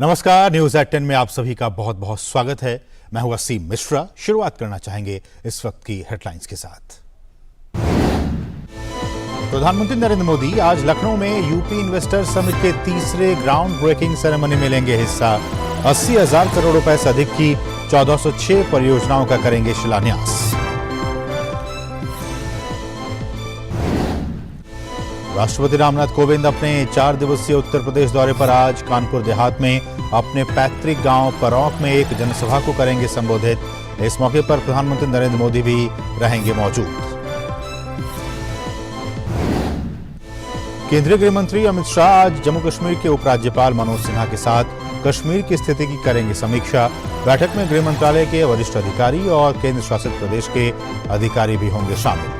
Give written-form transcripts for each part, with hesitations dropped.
नमस्कार, news at 10 में आप सभी का बहुत बहुत स्वागत है। मैं हूं वसीम मिश्रा। शुरुआत करना चाहेंगे इस वक्त की हेडलाइंस के साथ। प्रधानमंत्री नरेंद्र मोदी आज लखनऊ में यूपी इन्वेस्टर समिट के तीसरे ग्राउंड ब्रेकिंग सेरेमनी में लेंगे हिस्सा। 80,000 करोड़ रुपए से अधिक की 1406 परियोजनाओं का करेंगे शिलान्यास। राष्ट्रपति रामनाथ कोविंद अपने 4 दिवसीय उत्तर प्रदेश दौरे पर आज कानपुर देहात में अपने पैतृक गांव परौंक में एक जनसभा को करेंगे संबोधित। इस मौके पर प्रधानमंत्री नरेंद्र मोदी भी रहेंगे मौजूद। केंद्रीय गृह मंत्री अमित शाह आज जम्मू कश्मीर के उपराज्यपाल मनोज सिन्हा के साथ कश्मीर की स्थिति की करेंगे समीक्षा। बैठक में गृह मंत्रालय के वरिष्ठ अधिकारी और केंद्र शासित प्रदेश के अधिकारी भी होंगे शामिल।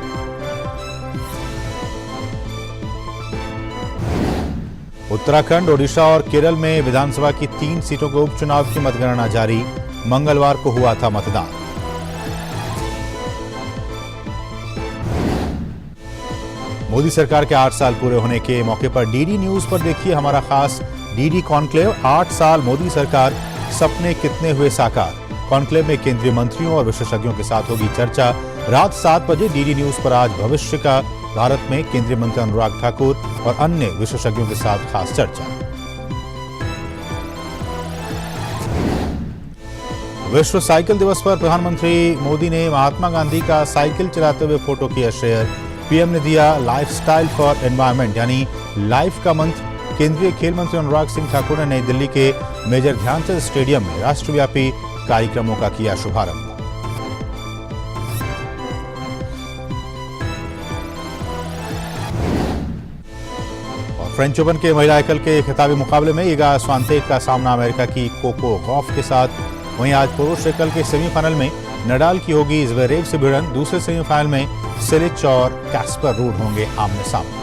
उत्तराखंड, ओडिशा और केरल में विधानसभा की 3 सीटों के उपचुनाव की मतगणना जारी। मंगलवार को हुआ था मतदान। मोदी सरकार के 8 साल पूरे होने के मौके पर डीडी न्यूज पर देखिए हमारा खास डीडी कॉन्क्लेव। 8 साल मोदी सरकार, सपने कितने हुए साकार। कॉन्क्लेव में केंद्रीय मंत्रियों और विशेषज्ञों के साथ होगी चर्चा। रात 7 बजे डीडी न्यूज पर आज भविष्य का भारत में केंद्रीय मंत्री अनुराग ठाकुर और अन्य विशेषज्ञों के साथ खास चर्चा। विश्व साइकिल दिवस पर प्रधानमंत्री मोदी ने महात्मा गांधी का साइकिल चलाते हुए फोटो किया शेयर। पीएम ने दिया लाइफस्टाइल फॉर एनवायरनमेंट यानी लाइफ का मंत्र। केंद्रीय खेल मंत्री अनुराग सिंह ठाकुर ने नई दिल्ली के मेजर ध्यानचंद स्टेडियम में राष्ट्रव्यापी कार्यक्रमों का किया शुभारंभ। फ्रेंच ओपन के महिला एकल के खिताबी मुकाबले में इगा स्वांतेक का सामना अमेरिका की कोको गॉफ के साथ। वहीं आज पुरुष एकल के सेमीफाइनल में नडाल की होगी ज़्वेरेव से भिड़न। दूसरे सेमीफाइनल में सिलिच और कैस्पर रूड होंगे आमने सामने।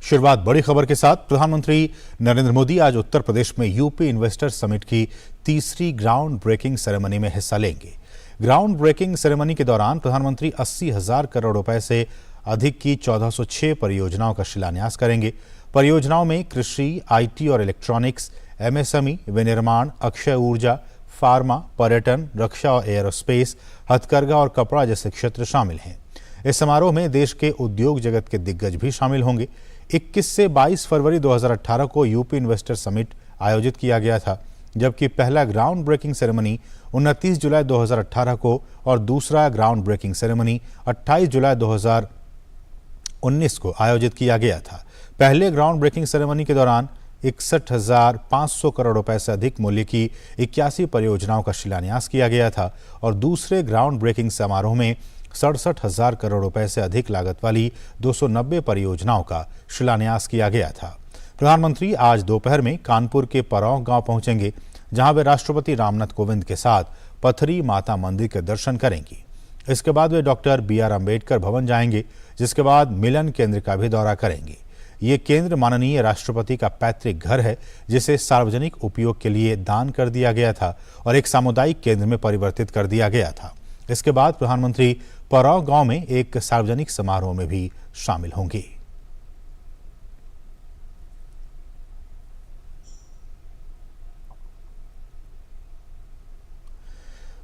शुरुआत बड़ी खबर के साथ। प्रधानमंत्री नरेंद्र मोदी आज उत्तर प्रदेश में यूपी इन्वेस्टर समिट की तीसरी ग्राउंड ब्रेकिंग सेरेमनी में हिस्सा लेंगे। ग्राउंड ब्रेकिंग सेरेमनी के दौरान प्रधानमंत्री 80,000 करोड़ रुपए से अधिक की 1406 परियोजनाओं का शिलान्यास करेंगे। परियोजनाओं में कृषि, आईटी और इलेक्ट्रॉनिक्स, एमएसएमई, विनिर्माण, अक्षय ऊर्जा, फार्मा, पर्यटन, रक्षा और एयरोस्पेस, हथकरघा और कपड़ा जैसे क्षेत्र शामिल हैं। इस समारोह में देश के उद्योग जगत के दिग्गज भी शामिल होंगे। 21 से 22 फरवरी 2018 को यूपी इन्वेस्टर समिट आयोजित किया गया था, जबकि पहला ग्राउंड ब्रेकिंग सेरेमनी 29 जुलाई 2018 को और दूसरा ग्राउंड ब्रेकिंग सेरेमनी 28 जुलाई 2019 को आयोजित किया गया था। पहले ग्राउंड ब्रेकिंग सेरेमनी के दौरान 61,500 करोड़ रुपए से अधिक मूल्य की 81 परियोजनाओं का शिलान्यास किया गया था और दूसरे ग्राउंड ब्रेकिंग समारोह में 67,000 करोड़ रुपए से अधिक लागत वाली 290 परियोजनाओं का शिलान्यास किया गया था। प्रधानमंत्री आज दोपहर में कानपुर के परौंक गांव पहुंचेंगे, जहां वे राष्ट्रपति रामनाथ कोविंद के साथ पथरी माता मंदिर के दर्शन करेंगी। इसके बाद वे डॉक्टर BR अम्बेडकर भवन जाएंगे, जिसके बाद मिलन केंद्र का भी दौरा करेंगे। ये केंद्र माननीय राष्ट्रपति का पैतृक घर है, जिसे सार्वजनिक उपयोग के लिए दान कर दिया गया था और एक सामुदायिक केंद्र में परिवर्तित कर दिया गया था। इसके बाद प्रधानमंत्री परौंक गांव में एक सार्वजनिक समारोह में भी शामिल होंगे।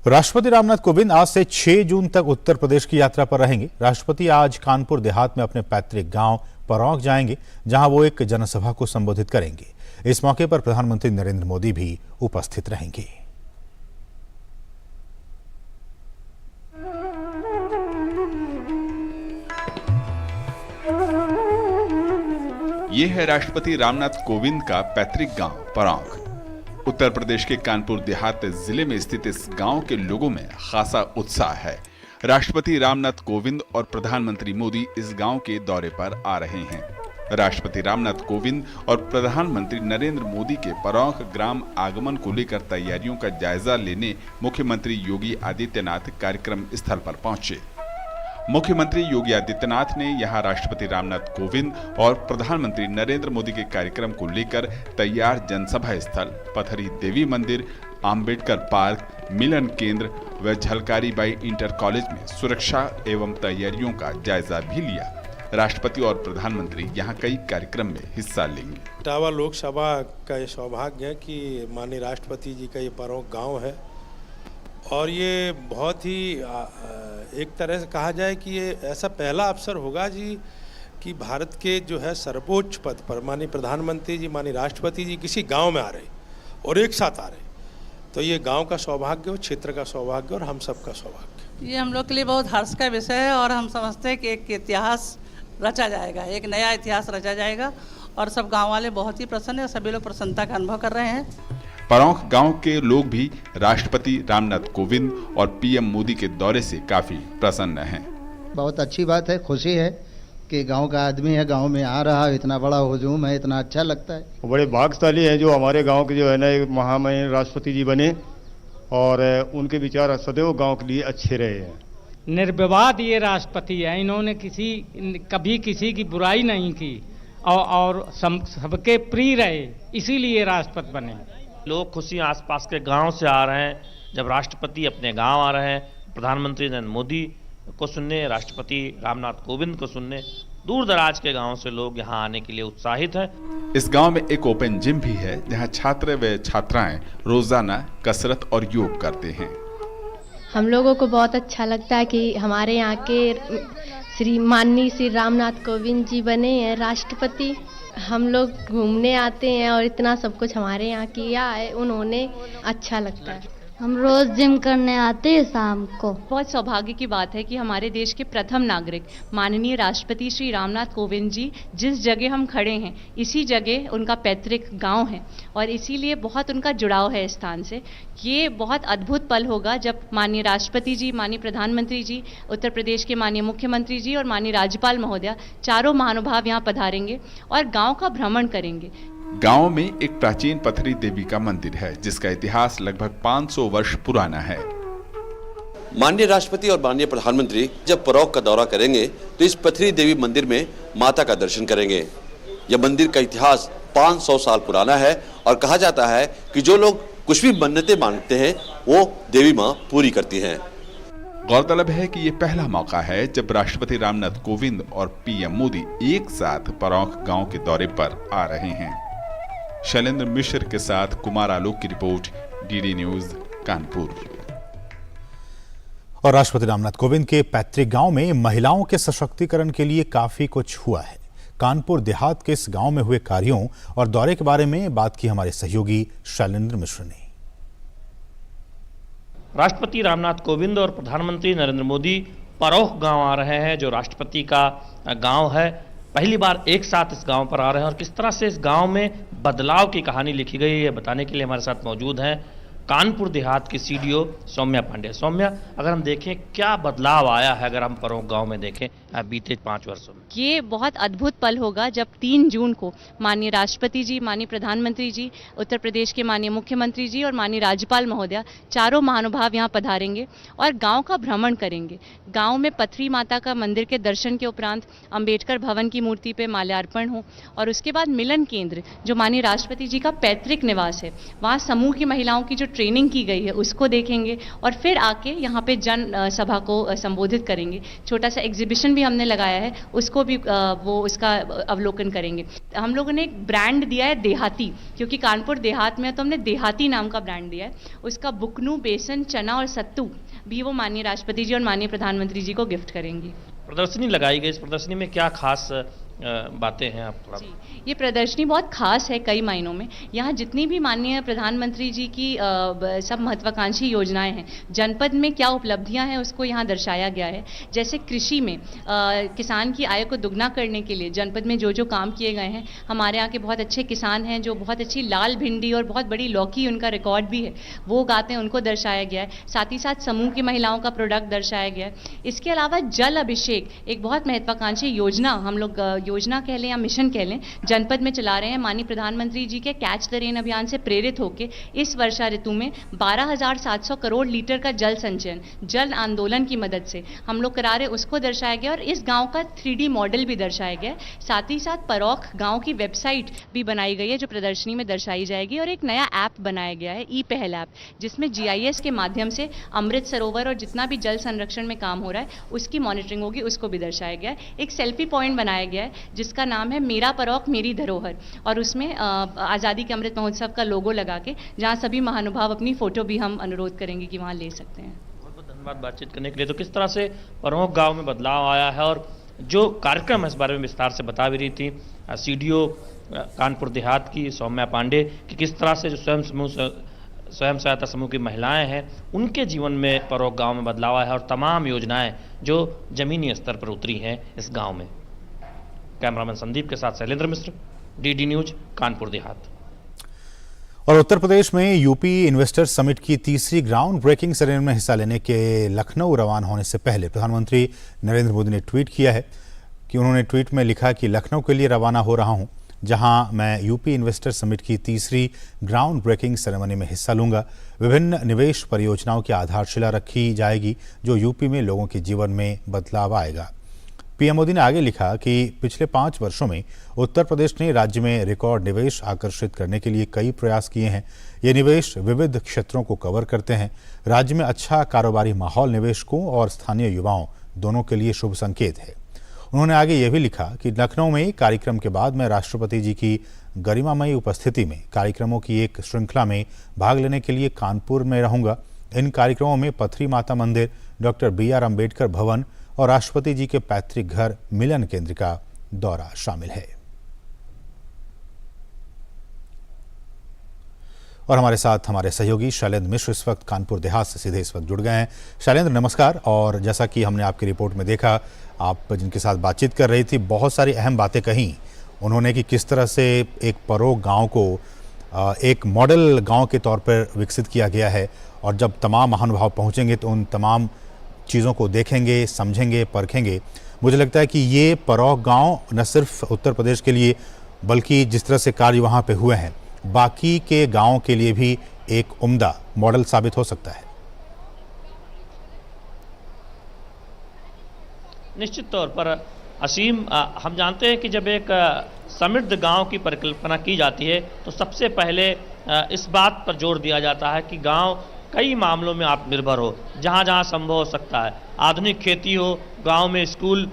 राष्ट्रपति रामनाथ कोविंद आज से 6 जून तक उत्तर प्रदेश की यात्रा पर रहेंगे। राष्ट्रपति आज कानपुर देहात में अपने पैतृक गांव परौंक जाएंगे, जहां वो एक जनसभा को संबोधित करेंगे। इस मौके पर प्रधानमंत्री नरेंद्र मोदी भी उपस्थित रहेंगे। ये है राष्ट्रपति रामनाथ कोविंद का पैतृक गांव परौंक। उत्तर प्रदेश के कानपुर देहात जिले में स्थित इस गांव के लोगों में खासा उत्साह है। राष्ट्रपति रामनाथ कोविंद और प्रधानमंत्री मोदी इस गांव के दौरे पर आ रहे हैं। राष्ट्रपति रामनाथ कोविंद और प्रधानमंत्री नरेंद्र मोदी के परौंक ग्राम आगमन को लेकर तैयारियों का जायजा लेने मुख्यमंत्री योगी आदित्यनाथ कार्यक्रम स्थल पर पहुंचे। मुख्यमंत्री योगी आदित्यनाथ ने यहां राष्ट्रपति रामनाथ कोविंद और प्रधानमंत्री नरेंद्र मोदी के कार्यक्रम को लेकर तैयार जनसभा स्थल, पथरी देवी मंदिर, आम्बेडकर पार्क, मिलन केंद्र व झलकारी बाई इंटर कॉलेज में सुरक्षा एवं तैयारियों का जायजा भी लिया। राष्ट्रपति और प्रधानमंत्री यहाँ कई कार्यक्रम में हिस्सा लेंगे। इटावा लोकसभा का ये सौभाग्य है कि माननीय राष्ट्रपति जी का ये परोक्ष गांव है और ये बहुत ही एक तरह से कहा जाए कि ये ऐसा पहला अवसर होगा जी कि भारत के जो है सर्वोच्च पद पर माननीय प्रधानमंत्री जी, माननीय राष्ट्रपति जी किसी गांव में आ रहे और एक साथ आ रहे, तो ये गांव का सौभाग्य हो, क्षेत्र का सौभाग्य और हम सबका सौभाग्य। ये हम लोग के लिए बहुत हर्ष का विषय है और हम समझते हैं कि एक इतिहास रचा जाएगा, एक नया इतिहास रचा जाएगा और सब गांव वाले बहुत ही प्रसन्न हैं, सभी लोग प्रसन्नता का अनुभव कर रहे हैं। परौंख गांव के लोग भी राष्ट्रपति रामनाथ कोविंद और पीएम मोदी के दौरे से काफी प्रसन्न हैं। बहुत अच्छी बात है, खुशी है कि गांव का आदमी है, गांव में आ रहा है, इतना बड़ा हुजूम है, इतना अच्छा लगता है। बड़े भाग्यशाली हैं जो हमारे गांव के जो है ना एक महामहिम राष्ट्रपति जी बने और उनके विचार सदैव गांव के लिए अच्छे रहे हैं। निर्विवाद ये राष्ट्रपति है, इन्होंने कभी किसी की बुराई नहीं की और सबके प्रिय रहे, इसीलिए राष्ट्रपति बने। लोग खुशी आसपास के गांव से आ रहे हैं। जब राष्ट्रपति अपने गांव आ रहे हैं, प्रधानमंत्री नरेंद्र मोदी को सुनने, राष्ट्रपति रामनाथ कोविंद को सुनने, दूर दराज के गांव से लोग यहां आने के लिए उत्साहित हैं। इस गांव में एक ओपन जिम भी है जहां छात्र व छात्राएं रोजाना कसरत और योग करते हैं। हम लोगों को बहुत अच्छा लगता है कि हमारे यहाँ के माननीय श्री रामनाथ कोविंद जी बने हैं राष्ट्रपति। हम लोग घूमने आते हैं और इतना सब कुछ हमारे यहाँ किया है उन्होंने, अच्छा लगता है। हम रोज जिम करने आते हैं शाम को। बहुत सौभाग्य की बात है कि हमारे देश के प्रथम नागरिक माननीय राष्ट्रपति श्री रामनाथ कोविंद जी जिस जगह हम खड़े हैं, इसी जगह उनका पैतृक गांव है और इसीलिए बहुत उनका जुड़ाव है इस स्थान से। ये बहुत अद्भुत पल होगा जब माननीय राष्ट्रपति जी, माननीय प्रधानमंत्री जी, उत्तर प्रदेश के माननीय मुख्यमंत्री जी और माननीय राज्यपाल महोदया, चारों महानुभाव यहाँ पधारेंगे और गाँव का भ्रमण करेंगे। गांव में एक प्राचीन पथरी देवी का मंदिर है जिसका इतिहास लगभग 500 वर्ष पुराना है। माननीय राष्ट्रपति और माननीय प्रधानमंत्री जब परौख का दौरा करेंगे तो इस पथरी देवी मंदिर में माता का दर्शन करेंगे। यह मंदिर का इतिहास 500 साल पुराना है और कहा जाता है कि जो लोग कुछ भी मन्नतें मांगते हैं वो देवी माँ पूरी करती हैं। गौरतलब है कि ये पहला मौका है जब राष्ट्रपति रामनाथ कोविंद और पीएम मोदी एक साथ परौंख गांव के दौरे पर आ रहे हैं। शैलेंद्र मिश्र के साथ कुमार आलोक की रिपोर्ट, डीडी न्यूज कानपुर। और राष्ट्रपति रामनाथ कोविंद के पैतृक गांव में महिलाओं के सशक्तिकरण के लिए काफी कुछ हुआ है। कानपुर देहात के इस गांव में हुए कार्यों और दौरे के बारे में बात की हमारे सहयोगी शैलेंद्र मिश्र ने। राष्ट्रपति रामनाथ कोविंद और प्रधानमंत्री नरेंद्र मोदी परौख गांव आ रहे हैं, जो राष्ट्रपति का गांव है। पहली बार एक साथ इस गांव पर आ रहे हैं और किस तरह से इस गांव में बदलाव की कहानी लिखी गई है बताने के लिए हमारे साथ मौजूद हैं कानपुर देहात की सीडीओ सौम्या पांडे। सौम्या, अगर हम देखें क्या बदलाव आया है, अगर हम परौंख गांव में देखें बीते 5 वर्षों में? ये बहुत अद्भुत पल होगा जब 3 जून को माननीय राष्ट्रपति जी, माननीय प्रधानमंत्री जी, उत्तर प्रदेश के माननीय मुख्यमंत्री जी और माननीय राज्यपाल महोदया, चारों महानुभाव यहाँ पधारेंगे और गांव का भ्रमण करेंगे। गांव में पथरी माता का मंदिर के दर्शन के उपरांत अंबेडकर भवन की मूर्ति पे माल्यार्पण हो और उसके बाद मिलन केंद्र, जो माननीय राष्ट्रपति जी का पैतृक निवास है, वहाँ समूह की महिलाओं की जो ट्रेनिंग की गई है उसको देखेंगे और फिर आके यहाँ पे जन सभा को संबोधित करेंगे। छोटा सा एग्जीबिशन भी हमने लगाया है, उसको भी वो उसका अवलोकन करेंगे। हम लोगों ने एक ब्रांड दिया है देहाती, क्योंकि कानपुर देहात में तो हमने देहाती नाम का ब्रांड दिया है। उसका बुकनू, बेसन, चना और सत्तू भी वो माननीय राष्ट्रपति जी और माननीय प्रधानमंत्री जी को गिफ्ट करेंगी। प्रदर्शनी लगाई गई, इस प्रदर्शनी में क्या खास बातें हैं आप थोड़ा? ये प्रदर्शनी बहुत खास है कई मायनों में। यहाँ जितनी भी माननीय प्रधानमंत्री जी की सब महत्वाकांक्षी योजनाएं हैं, जनपद में क्या उपलब्धियां हैं उसको यहाँ दर्शाया गया है। जैसे कृषि में किसान की आय को दुगना करने के लिए जनपद में जो जो काम किए गए हैं, हमारे यहाँ के बहुत अच्छे किसान हैं जो बहुत अच्छी लाल भिंडी और बहुत बड़ी लौकी, उनका रिकॉर्ड भी है, वो उगाते हैं, उनको दर्शाया गया है। साथ ही साथ समूह की महिलाओं का प्रोडक्ट दर्शाया गया है। इसके अलावा जल अभिषेक एक बहुत महत्वाकांक्षी योजना हम लोग योजना कह लें या मिशन कह लें, जनपद में चला रहे हैं। माननीय प्रधानमंत्री जी के कैच द रेन अभियान से प्रेरित होकर इस वर्षा ऋतु में 12,700 करोड़ लीटर का जल संचयन जल आंदोलन की मदद से हम लोग करा रहे, उसको दर्शाया गया और इस गांव का 3D मॉडल भी दर्शाया गया। साथ ही साथ परौख गांव की वेबसाइट भी बनाई गई है जो प्रदर्शनी में दर्शाई जाएगी, और एक नया ऐप बनाया गया है ई पहल ऐप, जिसमें GIS के माध्यम से अमृत सरोवर और जितना भी जल संरक्षण में काम हो रहा है उसकी मॉनिटरिंग होगी, उसको भी दर्शाया गया है। एक सेल्फी पॉइंट बनाया गया है जिसका नाम है मेरा परौख मेरी धरोहर, और उसमें आज़ादी के अमृत महोत्सव का लोगो लगा के, जहाँ सभी महानुभाव अपनी फोटो भी हम अनुरोध करेंगे कि वहाँ ले सकते हैं। बहुत बहुत धन्यवाद बातचीत करने के लिए। तो किस तरह से परौख गांव में बदलाव आया है और जो कार्यक्रम है इस बारे में विस्तार से बता भी रही थी CDO कानपुर देहात की सौम्या पांडे कि किस तरह से जो स्वयं सहायता समूह की महिलाएं हैं उनके जीवन में परौख गांव में बदलाव आया है और तमाम योजनाएं जो जमीनी स्तर पर उतरी हैं इस गांव में। कैमरामैन संदीप के साथ शैलेंद्र मिश्र, DD न्यूज, कानपुर देहात। और उत्तर प्रदेश में यूपी इन्वेस्टर्स समिट की तीसरी ग्राउंड ब्रेकिंग सेरेमनी में हिस्सा लेने के लखनऊ रवाना होने से पहले प्रधानमंत्री नरेंद्र मोदी ने ट्वीट किया है कि उन्होंने ट्वीट में लिखा कि लखनऊ के लिए रवाना हो रहा हूं, जहां मैं यूपी इन्वेस्टर्स समिट की तीसरी ग्राउंड ब्रेकिंग सेरेमनी में हिस्सा लूंगा। विभिन्न निवेश परियोजनाओं की आधारशिला रखी जाएगी जो यूपी में लोगों के जीवन में बदलाव आएगा। पीएम मोदी ने आगे लिखा कि पिछले 5 वर्षों में उत्तर प्रदेश ने राज्य में रिकॉर्ड निवेश आकर्षित करने के लिए कई प्रयास किए हैं। ये निवेश विविध क्षेत्रों को कवर करते हैं। राज्य में अच्छा कारोबारी माहौल निवेशकों और स्थानीय युवाओं दोनों के लिए शुभ संकेत है। उन्होंने आगे यह भी लिखा कि लखनऊ में कार्यक्रम के बाद मैं राष्ट्रपति जी की गरिमामयी उपस्थिति में कार्यक्रमों की एक श्रृंखला में भाग लेने के लिए कानपुर में रहूंगा। इन कार्यक्रमों में पथरी माता मंदिर, डॉक्टर BR अम्बेडकर भवन और राष्ट्रपति जी के पैतृक घर मिलन केंद्र का दौरा शामिल है। और हमारे साथ हमारे सहयोगी शैलेंद्र मिश्र इस वक्त कानपुर देहात से सीधे इस वक्त जुड़ गए हैं। शैलेंद्र नमस्कार। और जैसा कि हमने आपकी रिपोर्ट में देखा, आप जिनके साथ बातचीत कर रही थी, बहुत सारी अहम बातें कहीं उन्होंने कि किस तरह से एक परौख गांव को एक मॉडल गांव के तौर पर विकसित किया गया है, और जब तमाम महानुभाव पहुंचेंगे तो उन तमाम चीज़ों को देखेंगे, समझेंगे, परखेंगे। मुझे लगता है कि ये परौख गांव न सिर्फ उत्तर प्रदेश के लिए बल्कि जिस तरह से कार्य वहाँ पे हुए हैं बाकी के गांवों के लिए भी एक उम्दा मॉडल साबित हो सकता है। निश्चित तौर पर असीम, हम जानते हैं कि जब एक समृद्ध गांव की परिकल्पना की जाती है तो सबसे पहले इस बात पर जोर दिया जाता है कि गांव कई मामलों में आत्मनिर्भर हो, जहाँ जहाँ संभव हो सकता है। आधुनिक खेती हो, गांव में स्कूल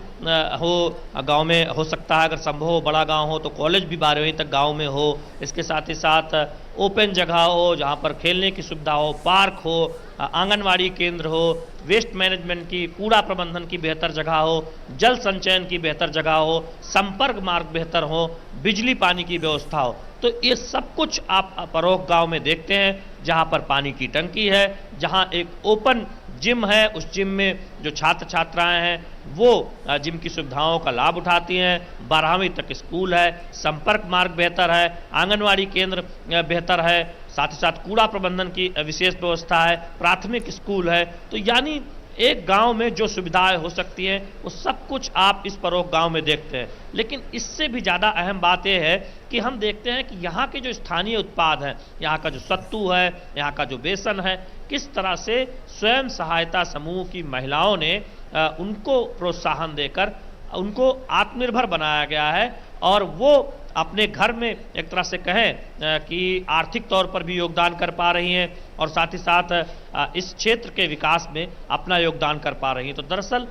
हो, गांव में हो सकता है, अगर संभव हो बड़ा गांव हो तो कॉलेज भी 12वीं तक गांव में हो। इसके साथ ही साथ ओपन जगह हो जहां पर खेलने की सुविधा हो, पार्क हो, आंगनवाड़ी केंद्र हो, वेस्ट मैनेजमेंट की, कूड़ा प्रबंधन की बेहतर जगह हो, जल संचयन की बेहतर जगह हो, संपर्क मार्ग बेहतर हो, बिजली पानी की व्यवस्था हो। तो ये सब कुछ आप परौख गांव में देखते हैं, जहां पर पानी की टंकी है, जहां एक ओपन जिम है, उस जिम में जो छात्र छात्राएं हैं वो जिम की सुविधाओं का लाभ उठाती हैं। 12वीं तक स्कूल है, संपर्क मार्ग बेहतर है, आंगनवाड़ी केंद्र बेहतर है, साथ ही साथ कूड़ा प्रबंधन की विशेष व्यवस्था है, प्राथमिक स्कूल है। तो यानी एक गांव में जो सुविधाएं हो सकती हैं वो सब कुछ आप इस परौख गांव में देखते हैं। लेकिन इससे भी ज़्यादा अहम बात यह है कि हम देखते हैं कि यहाँ के जो स्थानीय उत्पाद हैं, यहाँ का जो सत्तू है, यहाँ का जो बेसन है, किस तरह से स्वयं सहायता समूह की महिलाओं ने उनको प्रोत्साहन देकर उनको आत्मनिर्भर बनाया गया है, और वो अपने घर में एक तरह से कहें कि आर्थिक तौर पर भी योगदान कर पा रही हैं और साथ ही साथ इस क्षेत्र के विकास में अपना योगदान कर पा रही हैं। तो दरअसल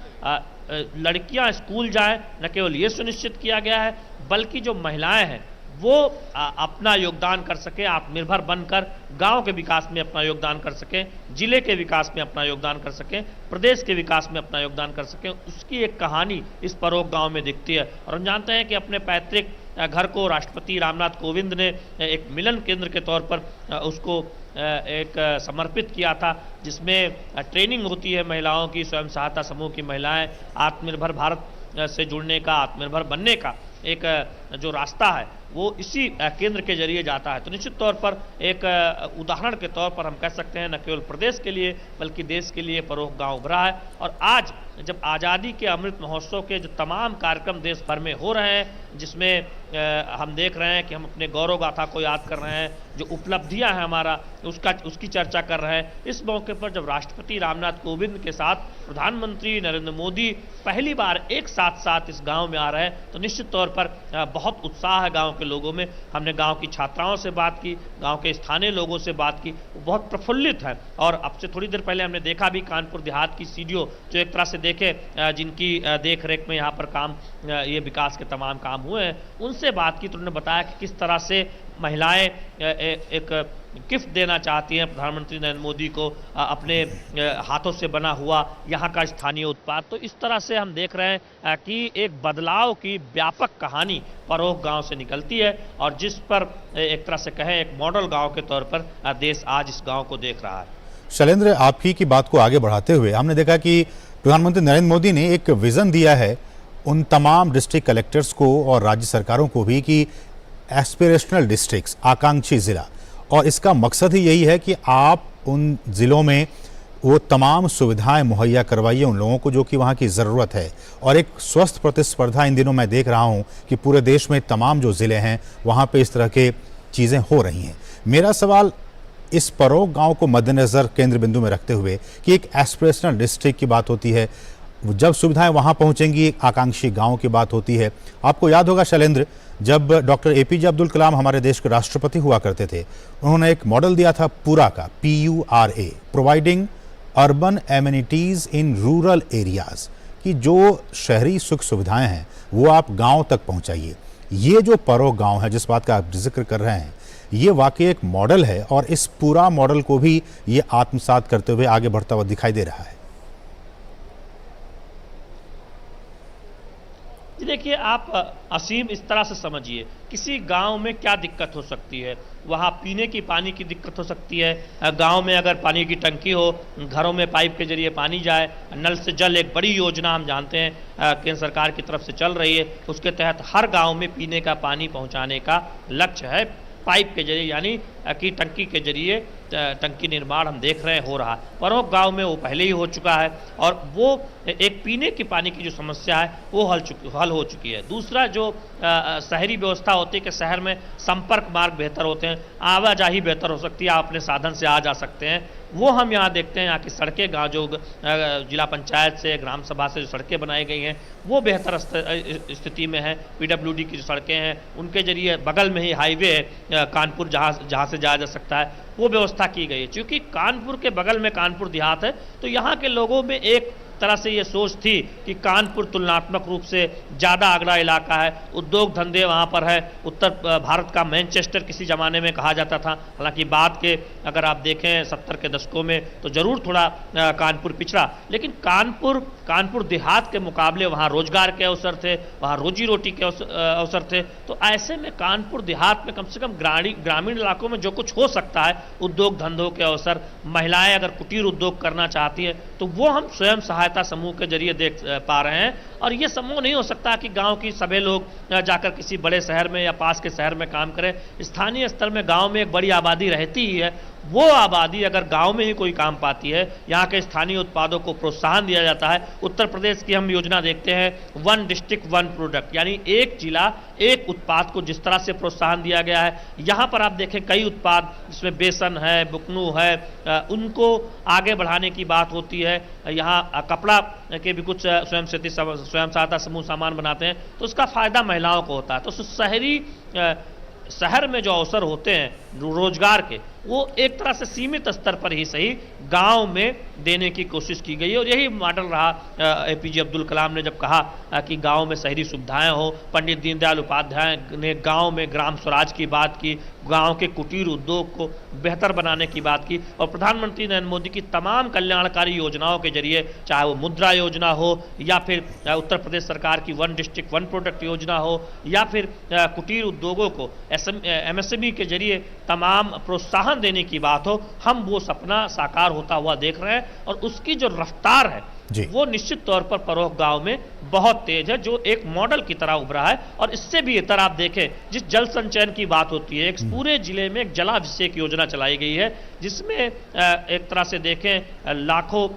लड़कियां स्कूल जाएं न केवल ये सुनिश्चित किया गया है, बल्कि जो महिलाएं हैं वो अपना योगदान कर सके, आत्मनिर्भर बनकर गांव के विकास में अपना योगदान कर सकें, जिले के विकास में अपना योगदान कर सकें, प्रदेश के विकास में अपना योगदान कर सकें। उसकी एक कहानी इस परौख गांव में दिखती है। और हम जानते हैं कि अपने पैतृक घर को राष्ट्रपति रामनाथ कोविंद ने एक मिलन केंद्र के तौर पर उसको एक समर्पित किया था, जिसमें ट्रेनिंग होती है महिलाओं की, स्वयं सहायता समूह की महिलाएं आत्मनिर्भर भारत से जुड़ने का, आत्मनिर्भर बनने का एक जो रास्ता है वो इसी केंद्र के जरिए जाता है। तो निश्चित तौर पर एक उदाहरण के तौर पर हम कह सकते हैं न केवल प्रदेश के लिए बल्कि देश के लिए परोह गांव उभरा है। और आज जब आज़ादी के अमृत महोत्सव के जो तमाम कार्यक्रम देश भर में हो रहे हैं, जिसमें हम देख रहे हैं कि हम अपने गौरव गाथा को याद कर रहे हैं, जो उपलब्धियां हैं हमारा उसकी चर्चा कर रहे हैं, इस मौके पर जब राष्ट्रपति रामनाथ कोविंद के साथ प्रधानमंत्री नरेंद्र मोदी पहली बार एक साथ इस गांव में आ रहे हैं, तो निश्चित तौर पर बहुत उत्साह है गांव के लोगों में। हमने गांव की छात्राओं से बात की, गांव के स्थानीय लोगों से बात की, वो बहुत प्रफुल्लित है। और अब से थोड़ी देर पहले हमने देखा भी कानपुर देहात की सीडीओ, जो एक तरह से देखे जिनकी देख रेख में यहाँ पर काम ये विकास के तमाम काम हुए हैं, उनसे बात की तो उन्होंने बताया कि किस तरह से महिलाएं एक गिफ्ट देना चाहती हैं प्रधानमंत्री नरेंद्र मोदी को अपने हाथों से बना हुआ यहाँ का स्थानीय उत्पाद। तो इस तरह से हम देख रहे हैं कि एक बदलाव की व्यापक कहानी परोह गांव से निकलती है, और जिस पर एक तरह से कहें एक मॉडल गांव के तौर पर देश आज इस गांव को देख रहा है। शैलेंद्र, आपकी की बात को आगे बढ़ाते हुए हमने देखा कि प्रधानमंत्री नरेंद्र मोदी ने एक विजन दिया है उन तमाम डिस्ट्रिक्ट कलेक्टर्स को और राज्य सरकारों को भी कि एस्पिरेशनल डिस्ट्रिक्ट्स, आकांक्षी जिला, और इसका मकसद ही यही है कि आप उन जिलों में वो तमाम सुविधाएं मुहैया करवाइए उन लोगों को जो कि वहाँ की ज़रूरत है। और एक स्वस्थ प्रतिस्पर्धा इन दिनों मैं देख रहा हूँ कि पूरे देश में तमाम जो ज़िले हैं वहाँ पे इस तरह के चीज़ें हो रही हैं। मेरा सवाल इस परोह गांव को मद्देनज़र केंद्र बिंदु में रखते हुए कि एक एस्पिरेशनल डिस्ट्रिक्ट की बात होती है, जब सुविधाएं वहां पहुंचेंगी एक आकांक्षी गांव की बात होती है। आपको याद होगा शैलेंद्र, जब डॉक्टर एपीजे अब्दुल कलाम हमारे देश के राष्ट्रपति हुआ करते थे, उन्होंने एक मॉडल दिया था पूरा का, PURA, providing urban amenities in rural areas, कि जो शहरी सुख सुविधाएं हैं वो आप गांव तक पहुंचाइए। ये जो परोह गांव है जिस बात का आप जिक्र कर रहे हैं, ये वाकई एक मॉडल है और इस पूरा मॉडल को भी ये आत्मसात करते हुए आगे बढ़ता हुआ दिखाई दे रहा है। देखिए, आप असीम इस तरह से समझिए, किसी गांव में क्या दिक्कत हो सकती है, वहाँ पीने की पानी की दिक्कत हो सकती है। गांव में अगर पानी की टंकी हो, घरों में पाइप के जरिए पानी जाए, नल से जल एक बड़ी योजना हम जानते हैं केंद्र सरकार की तरफ से चल रही है, उसके तहत हर गांव में पीने का पानी पहुंचाने का लक्ष्य है पाइप के जरिए, यानी कि टंकी के जरिए टंकी निर्माण हम देख रहे हैं हो रहा है। परोह गांव में वो पहले ही हो चुका है और वो एक पीने की पानी की जो समस्या है वो हल हो चुकी है। दूसरा, जो शहरी व्यवस्था होती है कि शहर में संपर्क मार्ग बेहतर होते हैं, आवाजाही बेहतर हो सकती है, आप अपने साधन से आ जा सकते हैं, वो हम यहाँ देखते हैं। यहाँ की सड़कें गाँव जो जिला पंचायत से, ग्राम सभा से जो सड़कें बनाई गई हैं वो बेहतर स्थिति में है। PWD की जो सड़कें हैं उनके जरिए बगल में ही हाईवे है कानपुर, जहाँ से जाया जा सकता है, वो व्यवस्था की गई है। क्योंकि कानपुर के बगल में कानपुर देहात है, तो यहाँ के लोगों में एक तरह से ये सोच थी कि कानपुर तुलनात्मक रूप से ज़्यादा अगड़ा इलाका है, उद्योग धंधे वहाँ पर है, उत्तर भारत का मैनचेस्टर किसी ज़माने में कहा जाता था। हालांकि बाद के अगर आप देखें 70 के दशकों में तो ज़रूर थोड़ा कानपुर पिछड़ा, लेकिन कानपुर देहात के मुकाबले वहाँ रोजगार के अवसर थे, वहाँ रोजी रोटी के अवसर थे। तो ऐसे में कानपुर देहात में कम से कम ग्रामीण इलाकों में जो कुछ हो सकता है, उद्योग धंधों के अवसर, महिलाएं अगर कुटीर उद्योग करना चाहती हैं तो वो हम स्वयं सहायता समूह के जरिए देख पा रहे हैं। और ये समूह नहीं हो सकता कि गांव की सभी लोग जाकर किसी बड़े शहर में या पास के शहर में काम करें। स्थानीय स्तर में गांव में एक बड़ी आबादी रहती ही है, वो आबादी अगर गांव में ही कोई काम पाती है, यहाँ के स्थानीय उत्पादों को प्रोत्साहन दिया जाता है। उत्तर प्रदेश की हम योजना देखते हैं, 1 डिस्ट्रिक्ट 1 प्रोडक्ट, यानी एक जिला एक उत्पाद को जिस तरह से प्रोत्साहन दिया गया है, यहाँ पर आप देखें कई उत्पाद जिसमें बेसन है, बुकनू है, उनको आगे बढ़ाने की बात होती है। यहाँ कपड़ा के भी कुछ स्वयं सहायता समूह सामान बनाते हैं, तो उसका फायदा महिलाओं को होता है। तो शहर में जो अवसर होते हैं रोजगार के, वो एक तरह से सीमित स्तर पर ही सही गांव में देने की कोशिश की गई है। और यही मॉडल रहा एपीजे अब्दुल कलाम ने जब कहा कि गांव में शहरी सुविधाएं हो। पंडित दीनदयाल उपाध्याय ने गांव में ग्राम स्वराज की बात की, गांव के कुटीर उद्योग को बेहतर बनाने की बात की। और प्रधानमंत्री नरेंद्र मोदी की तमाम कल्याणकारी योजनाओं के जरिए, चाहे वो मुद्रा योजना हो या फिर उत्तर प्रदेश सरकार की 1 डिस्ट्रिक्ट 1 प्रोडक्ट योजना हो या फिर कुटीर उद्योगों को MSME के जरिए तमाम प्रोत्साहन देने की बात हो, हम वो सपना साकार होता हुआ देख रहे हैं। और उसकी जो रफ्तार है वो निश्चित तौर पर परोह गांव में बहुत तेज है, जो एक मॉडल की तरह उभरा है। और इससे भी इतर आप देखें, जिस जल संचयन की बात होती है, एक पूरे जिले में एक जलाभिषेक योजना चलाई गई है, जिसमें एक तरह से देखें लाखों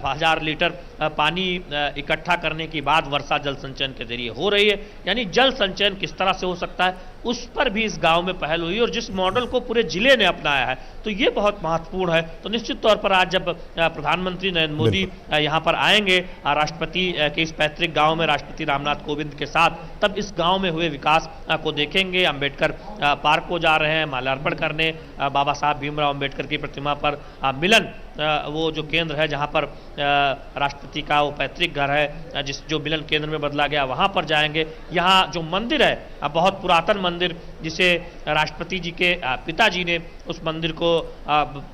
हजार लीटर पानी इकट्ठा करने की बात वर्षा जल संचयन के जरिए हो रही है। यानी जल संचयन किस तरह से हो सकता है, उस पर भी इस गांव में पहल हुई और जिस मॉडल को पूरे जिले ने अपनाया है, तो ये बहुत महत्वपूर्ण है। तो निश्चित तौर पर आज जब प्रधानमंत्री नरेंद्र मोदी यहाँ पर आएंगे राष्ट्रपति के इस पैतृक गांव में राष्ट्रपति रामनाथ कोविंद के साथ, तब इस गांव में हुए विकास को देखेंगे। अंबेडकर पार्क को जा रहे हैं माल्यार्पण करने, बाबा साहब भीमराव अंबेडकर की प्रतिमा पर मिलन, वो जो केंद्र है जहां पर राष्ट्रपति का वो पैतृक घर है, जो मिलन केंद्र में बदला गया, वहां पर जाएंगे। यहाँ जो मंदिर है, बहुत पुरातन मंदिर, जिसे राष्ट्रपति जी के पिताजी ने उस मंदिर को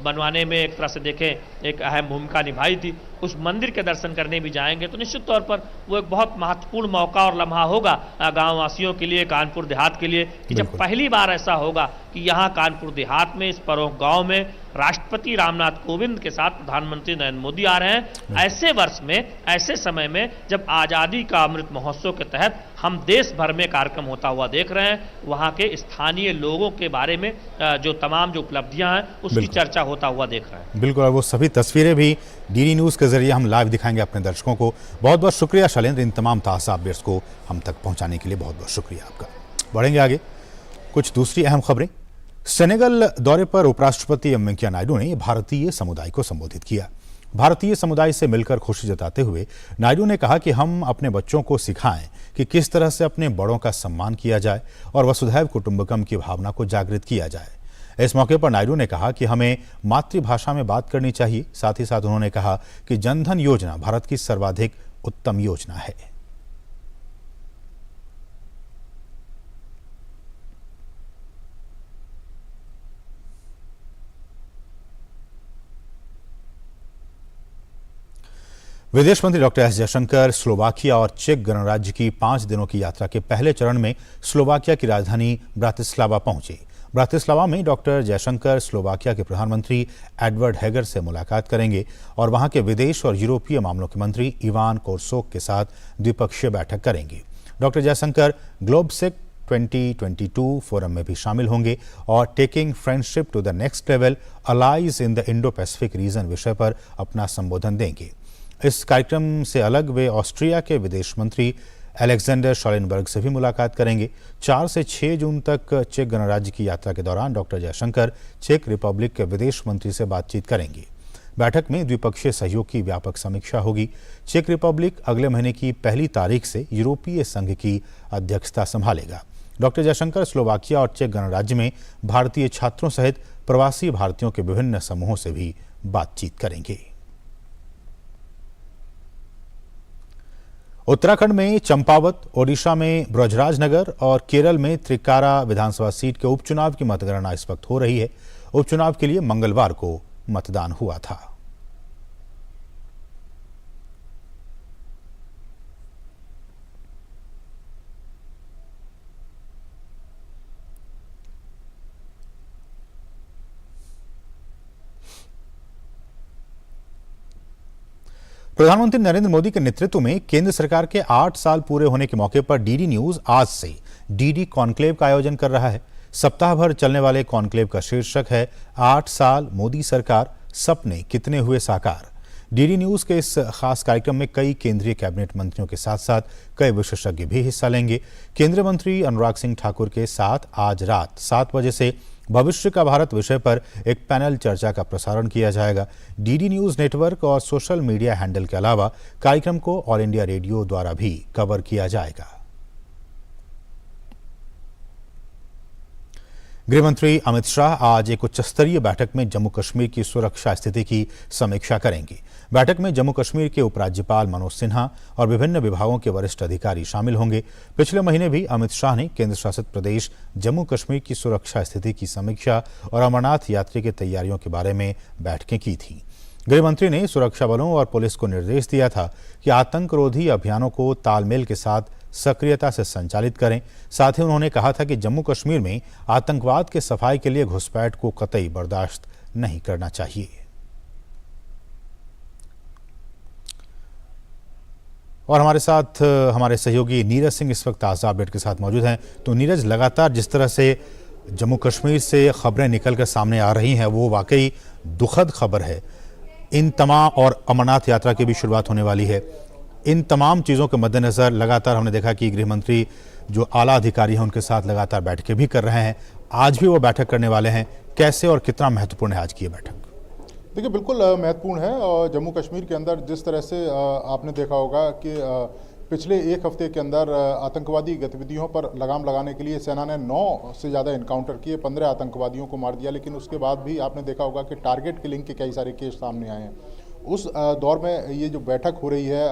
बनवाने में एक तरह से देखें एक अहम भूमिका निभाई थी, उस मंदिर के दर्शन करने भी जाएंगे। तो निश्चित तौर पर वो एक बहुत महत्वपूर्ण मौका और लम्हा होगा गाँव वासियों के लिए, कानपुर देहात के लिए, कि जब पहली बार ऐसा होगा कि यहाँ कानपुर देहात में इस परोह गांव में राष्ट्रपति रामनाथ कोविंद के साथ प्रधानमंत्री नरेंद्र मोदी आ रहे हैं। ऐसे वर्ष में, ऐसे समय में, जब आजादी का अमृत महोत्सव के तहत हम देश भर में कार्यक्रम होता हुआ देख रहे हैं, वहां के स्थानीय लोगों के बारे में जो तमाम जो उपलब्धियां हैं उसकी चर्चा होता हुआ देख रहे हैं। बिल्कुल, और वो सभी तस्वीरें भी डीडी न्यूज़ के जरिए हम लाइव दिखाएंगे अपने दर्शकों को। बहुत बहुत शुक्रिया शैलेंद्र, इन तमाम ताज़ा अपडेट्स को हम तक पहुंचाने के लिए बहुत बहुत शुक्रिया आपका। बढ़ेंगे आगे, कुछ दूसरी अहम खबरें। सेनेगल दौरे पर उपराष्ट्रपति एम वेंकैया नायडू ने भारतीय समुदाय को संबोधित किया। भारतीय समुदाय से मिलकर खुशी जताते हुए नायडू ने कहा कि हम अपने बच्चों को सिखाएं कि किस तरह से अपने बड़ों का सम्मान किया जाए और वसुधैव कुटुंबकम की भावना को जागृत किया जाए। इस मौके पर नायडू ने कहा कि हमें मातृभाषा में बात करनी चाहिए। साथ ही साथ उन्होंने कहा कि जनधन योजना भारत की सर्वाधिक उत्तम योजना है। विदेश मंत्री डॉक्टर एस जयशंकर स्लोवाकिया और चेक गणराज्य की 5 दिनों की यात्रा के पहले चरण में स्लोवाकिया की राजधानी ब्रातिस्लावा पहुंचे। ब्रातिस्लावा में डॉक्टर जयशंकर स्लोवाकिया के प्रधानमंत्री एडवर्ड हेगर से मुलाकात करेंगे और वहां के विदेश और यूरोपीय मामलों के मंत्री इवान कोर्सोक के साथ द्विपक्षीय बैठक करेंगे। डॉक्टर जयशंकर ग्लोबसेक 2022 फोरम में भी शामिल होंगे और taking friendship to the next level allies in the Indo Pacific region विषय पर अपना संबोधन देंगे। इस कार्यक्रम से अलग वे ऑस्ट्रिया के विदेश मंत्री अलेक्जेंडर शॉलेनबर्ग से भी मुलाकात करेंगे। 4 से 6 जून तक चेक गणराज्य की यात्रा के दौरान डॉक्टर जयशंकर चेक रिपब्लिक के विदेश मंत्री से बातचीत करेंगे। बैठक में द्विपक्षीय सहयोग की व्यापक समीक्षा होगी। चेक रिपब्लिक अगले महीने की 1 तारीख से यूरोपीय संघ की अध्यक्षता संभालेगा। डॉक्टर जयशंकर स्लोवाकिया और चेक गणराज्य में भारतीय छात्रों सहित प्रवासी भारतीयों के विभिन्न समूहों से भी बातचीत करेंगे। उत्तराखंड में चंपावत, ओडिशा में ब्रजराजनगर और केरल में त्रिकारा विधानसभा सीट के उपचुनाव की मतगणना इस वक्त हो रही है। उपचुनाव के लिए मंगलवार को मतदान हुआ था। प्रधानमंत्री नरेंद्र मोदी के नेतृत्व में केंद्र सरकार के 8 साल पूरे होने के मौके पर डीडी न्यूज आज से डीडी कॉन्क्लेव का आयोजन कर रहा है। सप्ताह भर चलने वाले कॉन्क्लेव का शीर्षक है 8 साल मोदी सरकार, सपने कितने हुए साकार। डीडी न्यूज के इस खास कार्यक्रम में कई केंद्रीय कैबिनेट मंत्रियों के साथ साथ कई विशेषज्ञ भी हिस्सा लेंगे। केंद्रीय मंत्री अनुराग सिंह ठाकुर के साथ आज रात 7 बजे से भविष्य का भारत विषय पर एक पैनल चर्चा का प्रसारण किया जाएगा। डीडी न्यूज नेटवर्क और सोशल मीडिया हैंडल के अलावा कार्यक्रम को ऑल इंडिया रेडियो द्वारा भी कवर किया जाएगा। गृहमंत्री अमित शाह आज एक उच्च स्तरीय बैठक में जम्मू कश्मीर की सुरक्षा स्थिति की समीक्षा करेंगे। बैठक में जम्मू कश्मीर के उपराज्यपाल मनोज सिन्हा और विभिन्न विभागों के वरिष्ठ अधिकारी शामिल होंगे। पिछले महीने भी अमित शाह ने केंद्र शासित प्रदेश जम्मू कश्मीर की सुरक्षा स्थिति की समीक्षा और अमरनाथ यात्रा की तैयारियों के बारे में बैठकें की थी। गृहमंत्री ने सुरक्षा बलों और पुलिस को निर्देश दिया था कि आतंकरोधी अभियानों को तालमेल के साथ सक्रियता से संचालित करें। साथ ही उन्होंने कहा था कि जम्मू कश्मीर में आतंकवाद के सफाई के लिए घुसपैठ को कतई बर्दाश्त नहीं करना चाहिए। और हमारे साथ हमारे सहयोगी नीरज सिंह इस वक्त ताज़ा अपडेट के साथ मौजूद हैं। तो नीरज, लगातार जिस तरह से जम्मू कश्मीर से खबरें निकल कर सामने आ रही हैं वो वाकई दुखद खबर है। इन तमाम और अमरनाथ यात्रा की भी शुरुआत होने वाली है। इन तमाम चीज़ों के मद्देनज़र लगातार हमने देखा कि गृह मंत्री जो आला अधिकारी हैं उनके साथ लगातार बैठकें भी कर रहे हैं। आज भी वो बैठक करने वाले हैं। कैसे और कितना महत्वपूर्ण है आज की ये बैठक? देखिए, बिल्कुल महत्वपूर्ण है। और जम्मू कश्मीर के अंदर जिस तरह से आपने देखा होगा कि पिछले एक हफ्ते के अंदर आतंकवादी गतिविधियों पर लगाम लगाने के लिए सेना ने 9 से ज़्यादा इनकाउंटर किए, 15 आतंकवादियों को मार दिया। लेकिन उसके बाद भी आपने देखा होगा कि टारगेट किलिंग के कई सारे केस सामने आए हैं। उस दौर में ये जो बैठक हो रही है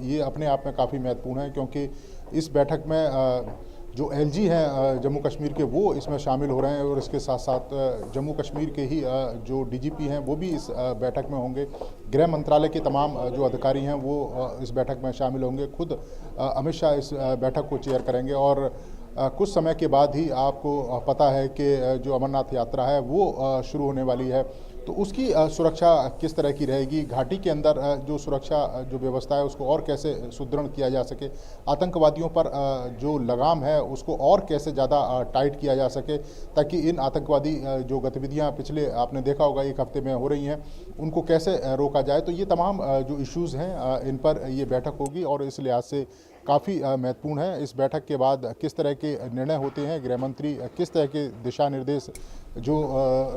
ये अपने आप में काफ़ी महत्वपूर्ण है, क्योंकि इस बैठक में जो एलजी हैं जम्मू कश्मीर के वो इसमें शामिल हो रहे हैं और इसके साथ साथ जम्मू कश्मीर के ही जो डीजीपी हैं वो भी इस बैठक में होंगे। गृह मंत्रालय के तमाम जो अधिकारी हैं वो इस बैठक में शामिल होंगे। खुद अमित शाह इस बैठक को चेयर करेंगे और कुछ समय के बाद ही आपको पता है कि जो अमरनाथ यात्रा है वो शुरू होने वाली है। तो उसकी सुरक्षा किस तरह की रहेगी, घाटी के अंदर जो सुरक्षा जो व्यवस्था है उसको और कैसे सुदृढ़ किया जा सके, आतंकवादियों पर जो लगाम है उसको और कैसे ज़्यादा टाइट किया जा सके, ताकि इन आतंकवादी जो गतिविधियां पिछले आपने देखा होगा एक हफ्ते में हो रही हैं उनको कैसे रोका जाए। तो ये तमाम जो इश्यूज़ हैं इन पर ये बैठक होगी और इस लिहाज से काफ़ी महत्वपूर्ण है। इस बैठक के बाद किस तरह के निर्णय होते हैं, गृह मंत्री किस तरह के दिशा निर्देश जो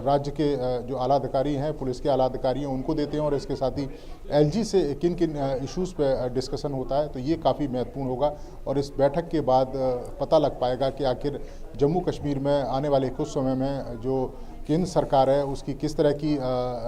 राज्य के जो आला अधिकारी हैं, पुलिस के आला अधिकारी हैं उनको देते हैं और इसके साथ ही एलजी से किन किन इश्यूज़ पे डिस्कशन होता है, तो ये काफ़ी महत्वपूर्ण होगा। और इस बैठक के बाद पता लग पाएगा कि आखिर जम्मू कश्मीर में आने वाले कुछ समय में जो केंद्र सरकार है उसकी किस तरह की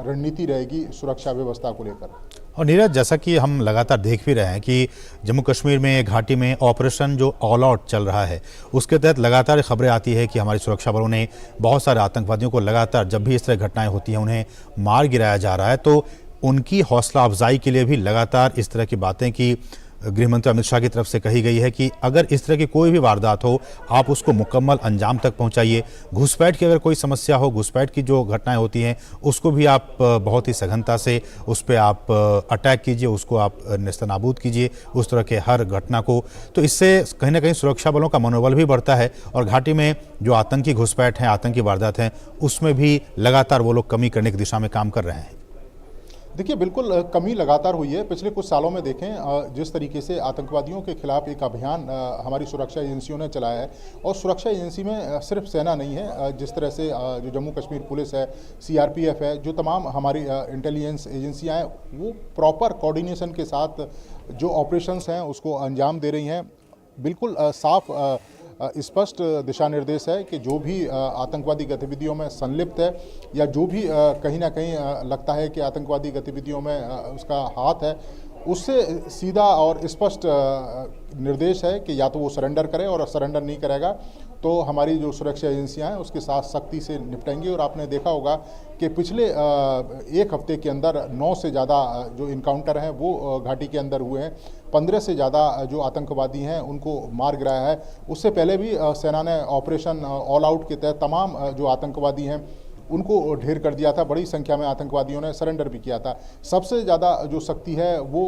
रणनीति रहेगी सुरक्षा व्यवस्था को लेकर। और नीरज, जैसा कि हम लगातार देख भी रहे हैं कि जम्मू कश्मीर में घाटी में ऑपरेशन जो ऑल आउट चल रहा है उसके तहत लगातार खबरें आती है कि हमारी सुरक्षा बलों ने बहुत सारे आतंकवादियों को लगातार जब भी इस तरह घटनाएं होती हैं उन्हें मार गिराया जा रहा है। तो उनकी हौसला अफजाई के लिए भी लगातार इस तरह की बातें की गृह मंत्री अमित शाह की तरफ से कही गई है कि अगर इस तरह की कोई भी वारदात हो आप उसको मुकम्मल अंजाम तक पहुंचाइए। घुसपैठ की अगर कोई समस्या हो, घुसपैठ की जो घटनाएं होती हैं उसको भी आप बहुत ही सघनता से उस पर आप अटैक कीजिए, उसको आप नेस्तनाबूद कीजिए, उस तरह के हर घटना को। तो इससे कहीं ना कहीं सुरक्षा बलों का मनोबल भी बढ़ता है और घाटी में जो आतंकी घुसपैठ हैं, आतंकी वारदात हैं, उसमें भी लगातार वो लोग कमी करने की दिशा में काम कर रहे हैं। देखिए, बिल्कुल कमी लगातार हुई है। पिछले कुछ सालों में देखें जिस तरीके से आतंकवादियों के खिलाफ एक अभियान हमारी सुरक्षा एजेंसियों ने चलाया है, और सुरक्षा एजेंसी में सिर्फ सेना नहीं है, जिस तरह से जो जम्मू कश्मीर पुलिस है, सीआरपीएफ है, जो तमाम हमारी इंटेलिजेंस एजेंसियां हैं वो प्रॉपर कोऑर्डिनेशन के साथ जो ऑपरेशंस हैं उसको अंजाम दे रही हैं। बिल्कुल साफ स्पष्ट दिशा निर्देश है कि जो भी आतंकवादी गतिविधियों में संलिप्त है या जो भी कहीं ना कहीं लगता है कि आतंकवादी गतिविधियों में उसका हाथ है, उससे सीधा और स्पष्ट निर्देश है कि या तो वो सरेंडर करे, और सरेंडर नहीं करेगा तो हमारी जो सुरक्षा एजेंसियां हैं उसके साथ सख्ती से निपटेंगी। और आपने देखा होगा कि पिछले एक हफ्ते के अंदर 9 से ज़्यादा जो इनकाउंटर हैं वो घाटी के अंदर हुए हैं। 15 से ज़्यादा जो आतंकवादी हैं उनको मार गिराया है। उससे पहले भी सेना ने ऑपरेशन ऑल आउट के तहत तमाम जो आतंकवादी हैं उनको ढेर कर दिया था। बड़ी संख्या में आतंकवादियों ने सरेंडर भी किया था। सबसे ज़्यादा जो शक्ति है वो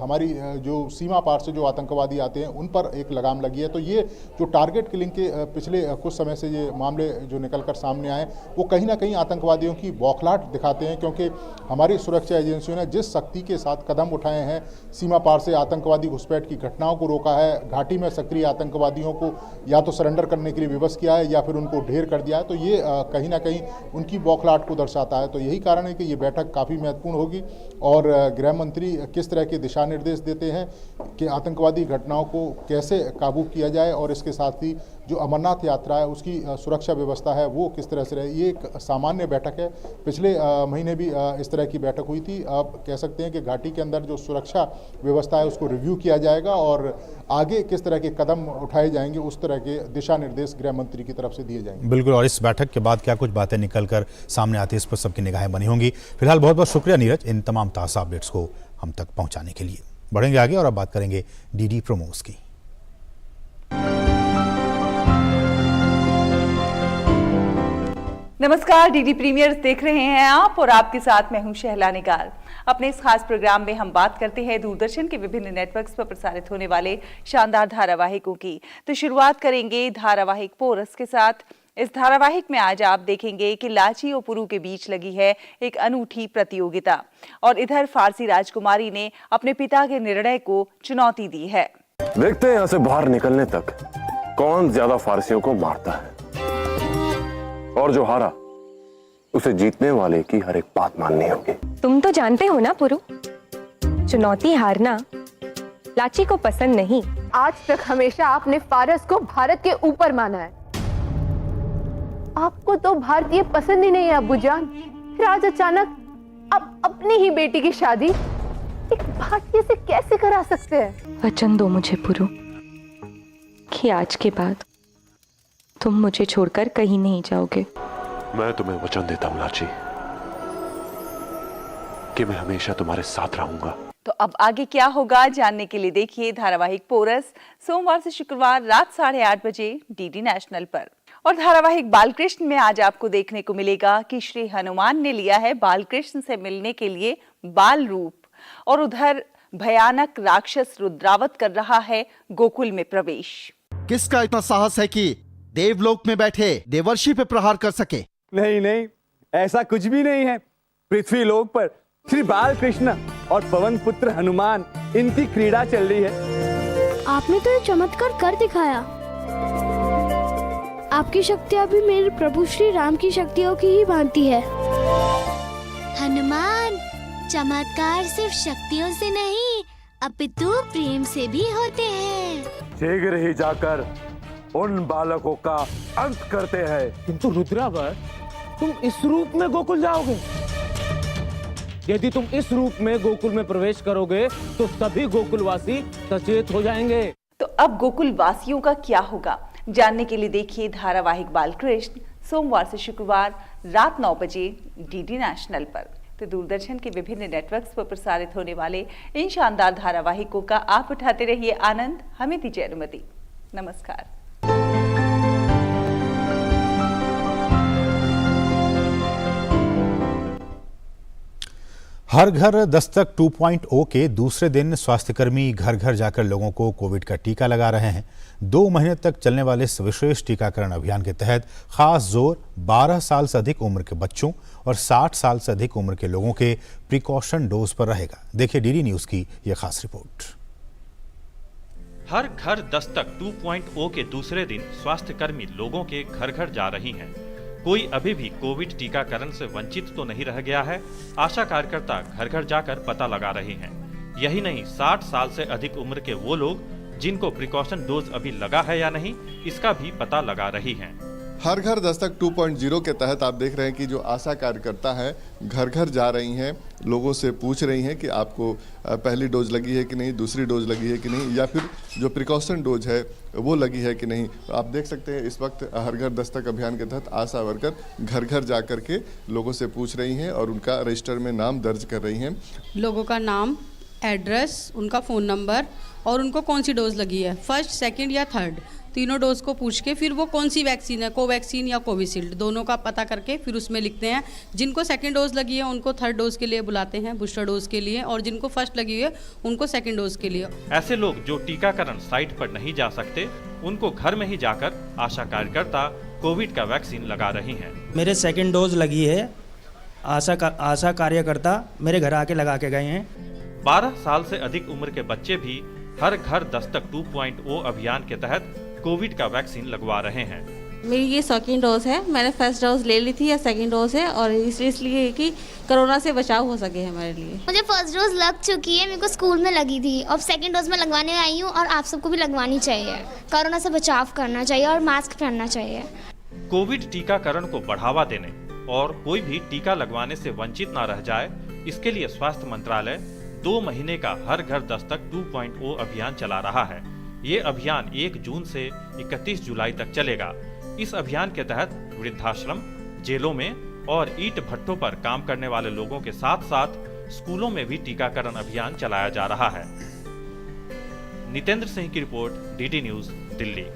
हमारी जो सीमा पार से जो आतंकवादी आते हैं उन पर एक लगाम लगी है। तो ये जो टारगेट किलिंग के पिछले कुछ समय से ये मामले जो निकल कर सामने आए वो कहीं ना कहीं आतंकवादियों की बौखलाहट दिखाते हैं, क्योंकि हमारी सुरक्षा एजेंसियों ने जिस शक्ति के साथ कदम उठाए हैं, सीमा पार से आतंकवादी घुसपैठ की घटनाओं को रोका है, घाटी में सक्रिय आतंकवादियों को या तो सरेंडर करने के लिए विवश किया है या फिर उनको ढेर कर दिया है, तो ये कहीं ना कहीं उनकी बौखलाहट को दर्शाता है। तो यही कारण है कि ये बैठक काफ़ी महत्वपूर्ण होगी और गृह मंत्री किस तरह के दिशा निर्देश देते हैं कि आतंकवादी घटनाओं को कैसे काबू किया जाए, और इसके साथ ही जो अमरनाथ यात्रा है उसकी सुरक्षा व्यवस्था है वो किस तरह से रहे। ये एक सामान्य बैठक है। पिछले महीने भी इस तरह की बैठक हुई थी। आप कह सकते हैं कि घाटी के अंदर जो सुरक्षा व्यवस्था है उसको रिव्यू किया जाएगा और आगे किस तरह के कदम उठाए जाएंगे उस तरह के दिशा निर्देश गृह मंत्री की तरफ से दिए जाएंगे। बिल्कुल, और इस बैठक के बाद क्या कुछ बातें निकल कर सामने आती है इस पर सबकी निगाहें बनी होंगी। फिलहाल बहुत बहुत शुक्रिया नीरज इन तमाम ताज़ा अपडेट्स को हम तक पहुंचाने के लिए। बढ़ेंगे आगे और अब बात करेंगे डीडी प्रोमोस की। नमस्कार, डीडी प्रीमियर्स देख रहे हैं आप और आपके साथ मैं हूं शहला निगाल। अपने इस खास प्रोग्राम में हम बात करते हैं दूरदर्शन के विभिन्न नेटवर्क्स पर प्रसारित होने वाले शानदार धारावाहिकों की। तो शुरुआत करेंगे धारावाहिक पोरस के साथ। इस धारावाहिक में आज आप देखेंगे कि लाची और पुरु के बीच लगी है एक अनूठी प्रतियोगिता और इधर फारसी राजकुमारी ने अपने पिता के निर्णय को चुनौती दी है। देखते हैं यहाँ से बाहर निकलने तक कौन ज्यादा फारसियों को मारता है, और जो हारा उसे जीतने वाले की हर एक बात माननी होगी। तुम तो जानते हो ना पुरु, चुनौती हारना लाची को पसंद नहीं। आज तक हमेशा आपने फारस को भारत के ऊपर माना है। आपको तो भारतीय पसंद ही नहीं है अब्बूजान। फिर आज अचानक अब अपनी ही बेटी की शादी एक भारतीय से कैसे करा सकते हैं? वचन दो मुझे पुरु कि आज के बाद तुम मुझे छोड़कर कहीं नहीं जाओगे। मैं तुम्हें वचन देता हूँ लाची कि मैं हमेशा तुम्हारे साथ रहूंगा। तो अब आगे क्या होगा जानने के लिए देखिए धारावाहिक पोरस सोमवार से शुक्रवार रात 8:30 बजे डीडी नेशनल पर। और धारावाहिक बालकृष्ण में आज आपको देखने को मिलेगा कि श्री हनुमान ने लिया है बालकृष्ण से मिलने के लिए बाल रूप, और उधर भयानक राक्षस रुद्रावत कर रहा है गोकुल में प्रवेश। किसका इतना साहस है कि देवलोक में बैठे देवर्षि पे प्रहार कर सके? नहीं नहीं, ऐसा कुछ भी नहीं है। पृथ्वी लोक पर श्री बालकृष्ण और पवन पुत्र हनुमान, इनकी क्रीड़ा चल रही है। आपने तो ये चमत्कार कर दिखाया। आपकी शक्तियाँ भी मेरे प्रभु श्री राम की शक्तियों की ही भांति है। हनुमान, चमत्कार सिर्फ शक्तियों से नहीं अपितु प्रेम से भी होते हैं। शीघ्र ही जाकर उन बालकों का अंत करते हैं। किंतु रुद्रावर, तुम इस रूप में गोकुल जाओगे? यदि तुम इस रूप में गोकुल में प्रवेश करोगे तो सभी गोकुलवासी सचेत हो जाएंगे। तो अब गोकुल वासियों का क्या होगा जानने के लिए देखिए धारावाहिक बालकृष्ण सोमवार से शुक्रवार रात 9 बजे डीडी नेशनल पर। तो दूरदर्शन के विभिन्न नेटवर्क्स पर प्रसारित होने वाले इन शानदार धारावाहिकों का आप उठाते रहिए आनंद। हमें दीजिए अनुमति। नमस्कार। हर घर दस्तक 2.0 के दूसरे दिन स्वास्थ्यकर्मी घर घर जाकर लोगों को कोविड का टीका लगा रहे हैं। 2 महीने तक चलने वाले इस विशेष टीकाकरण अभियान के तहत खास जोर 12 साल से अधिक उम्र के बच्चों और 60 साल से अधिक उम्र के लोगों के प्रिकॉशन डोज पर रहेगा। देखिए डीडी न्यूज की यह खास रिपोर्ट। हर घर दस्तक 2.0 के दूसरे दिन स्वास्थ्यकर्मी लोगों के घर घर जा रही हैं। कोई अभी भी कोविड टीकाकरण से वंचित तो नहीं रह गया है। आशा कार्यकर्ता घर घर जाकर पता लगा रहे हैं। यही नहीं, 60 साल से अधिक उम्र के वो लोग जिनको प्रिकॉशन डोज अभी लगा है या नहीं, इसका भी पता लगा रही हैं। हर घर दस्तक 2.0 के तहत आप देख रहे हैं कि जो आशा कार्यकर्ता है घर घर जा रही हैं, लोगों से पूछ रही हैं कि आपको पहली डोज लगी है कि नहीं, दूसरी डोज लगी है कि नहीं, या फिर जो प्रिकॉशन डोज है वो लगी है कि नहीं। आप देख सकते हैं इस वक्त हर घर दस्तक अभियान के तहत आशा वर्कर घर घर जा कर के लोगों से पूछ रही हैं और उनका रजिस्टर में नाम दर्ज कर रही हैं। लोगों का नाम, एड्रेस, उनका फ़ोन नंबर और उनको कौन सी डोज लगी है, फर्स्ट, सेकंड या थर्ड, तीनों डोज को पूछ के फिर वो कौन सी वैक्सीन है, कोवैक्सीन या कोविशील्ड, दोनों का पता करके फिर उसमें लिखते हैं। जिनको सेकंड डोज लगी है उनको थर्ड डोज के लिए बुलाते हैं, बूस्टर डोज के लिए, और जिनको फर्स्ट लगी है उनको सेकंड डोज के लिए। ऐसे लोग जो टीकाकरण साइट पर नहीं जा सकते, उनको घर में ही जाकर आशा कार्यकर्ता कोविड का वैक्सीन लगा रही हैं। मेरे सेकंड डोज लगी है। आशा कार्यकर्ता मेरे घर आके लगा के गए हैं। 12 साल से अधिक उम्र के बच्चे भी हर घर दस्तक 2.0 अभियान के तहत कोविड का वैक्सीन लगवा रहे हैं। मेरी ये सेकंड डोज है। मैंने फर्स्ट डोज ले ली थी, या सेकंड डोज है, और इसलिए कि कोरोना से बचाव हो सके हमारे लिए। मुझे फर्स्ट डोज लग चुकी है, मेरे को स्कूल में लगी थी, और सेकंड डोज में लगवाने आई हूँ, और आप सबको भी लगवानी चाहिए। कोरोना से बचाव करना चाहिए और मास्क पहनना चाहिए। कोविड टीकाकरण को बढ़ावा देने और कोई भी टीका लगवाने से वंचित न रह जाए, इसके लिए स्वास्थ्य मंत्रालय 2 महीने का हर घर दस्तक 2.0 अभियान चला रहा है। ये अभियान 1 जून से 31 जुलाई तक चलेगा। इस अभियान के तहत वृद्धाश्रम, जेलों में और ईंट भट्टों पर काम करने वाले लोगों के साथ साथ स्कूलों में भी टीकाकरण अभियान चलाया जा रहा है। नितेंद्र सिंह की रिपोर्ट, डीडी न्यूज, दिल्ली।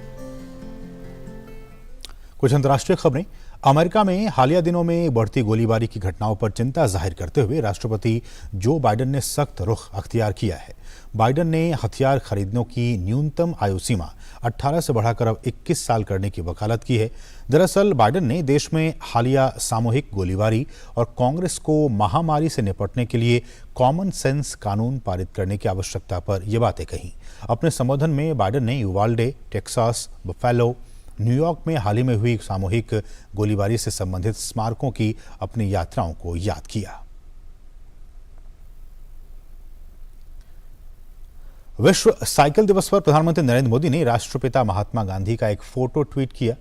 कुछ अंतर्राष्ट्रीय खबरें। अमेरिका में हालिया दिनों में बढ़ती गोलीबारी की घटनाओं पर चिंता जाहिर करते हुए राष्ट्रपति जो बाइडेन ने सख्त रुख अख्तियार किया है। बाइडेन ने हथियार खरीदने की न्यूनतम आयु सीमा 18 से बढ़ाकर अब 21 साल करने की वकालत की है। दरअसल बाइडेन ने देश में हालिया सामूहिक गोलीबारी और कांग्रेस को महामारी से निपटने के लिए कॉमन सेंस कानून पारित करने की आवश्यकता पर ये बातें कहीं। अपने संबोधन में बाइडेन ने यूवाल्डे, टेक्सास, बफेलो, न्यूयॉर्क में हाल ही में हुई सामूहिक गोलीबारी से संबंधित स्मारकों की अपनी यात्राओं को याद किया। विश्व साइकिल दिवस पर प्रधानमंत्री नरेंद्र मोदी ने राष्ट्रपिता महात्मा गांधी का एक फोटो ट्वीट किया।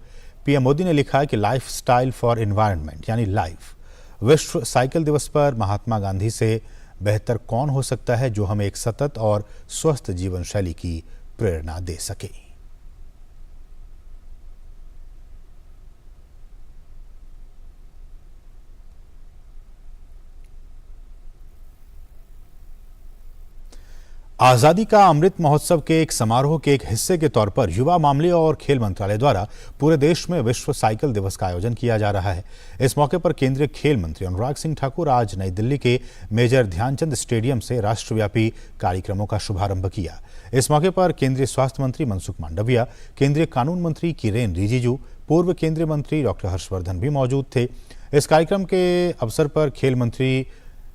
पीएम मोदी ने लिखा कि लाइफ स्टाइल फॉर एनवायरनमेंट यानी लाइफ। विश्व साइकिल दिवस पर महात्मा गांधी से बेहतर कौन हो सकता है जो हमें एक सतत और स्वस्थ जीवन शैली की प्रेरणा दे सके। आजादी का अमृत महोत्सव के एक समारोह के एक हिस्से के तौर पर युवा मामले और खेल मंत्रालय द्वारा पूरे देश में विश्व साइकिल दिवस का आयोजन किया जा रहा है। इस मौके पर केंद्रीय खेल मंत्री अनुराग सिंह ठाकुर आज नई दिल्ली के मेजर ध्यानचंद स्टेडियम से राष्ट्रव्यापी कार्यक्रमों का शुभारंभ किया। इस मौके पर केंद्रीय स्वास्थ्य मंत्री मनसुख मांडविया, केंद्रीय कानून मंत्री किरेन रिजिजू, पूर्व केंद्रीय मंत्री डॉक्टर हर्षवर्धन भी मौजूद थे। इस कार्यक्रम के अवसर पर खेल मंत्री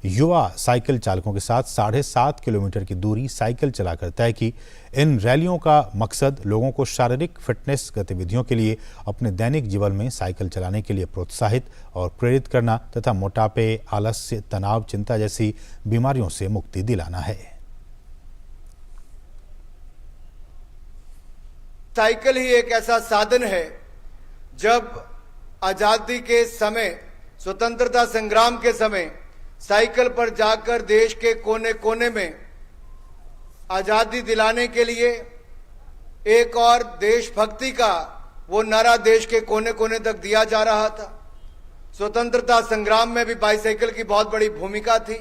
युवा साइकिल चालकों के साथ 7.5 किलोमीटर की दूरी साइकिल चलाकर तय की। इन रैलियों का मकसद लोगों को शारीरिक फिटनेस गतिविधियों के लिए अपने दैनिक जीवन में साइकिल चलाने के लिए प्रोत्साहित और प्रेरित करना तथा मोटापे, आलस्य, तनाव, चिंता जैसी बीमारियों से मुक्ति दिलाना है। साइकिल ही एक ऐसा साधन है, जब आजादी के समय, स्वतंत्रता संग्राम के समय साइकिल पर जाकर देश के कोने कोने में आजादी दिलाने के लिए एक और देशभक्ति का वो नारा देश के कोने कोने तक दिया जा रहा था। स्वतंत्रता संग्राम में भी बाइसाइकिल की बहुत बड़ी भूमिका थी।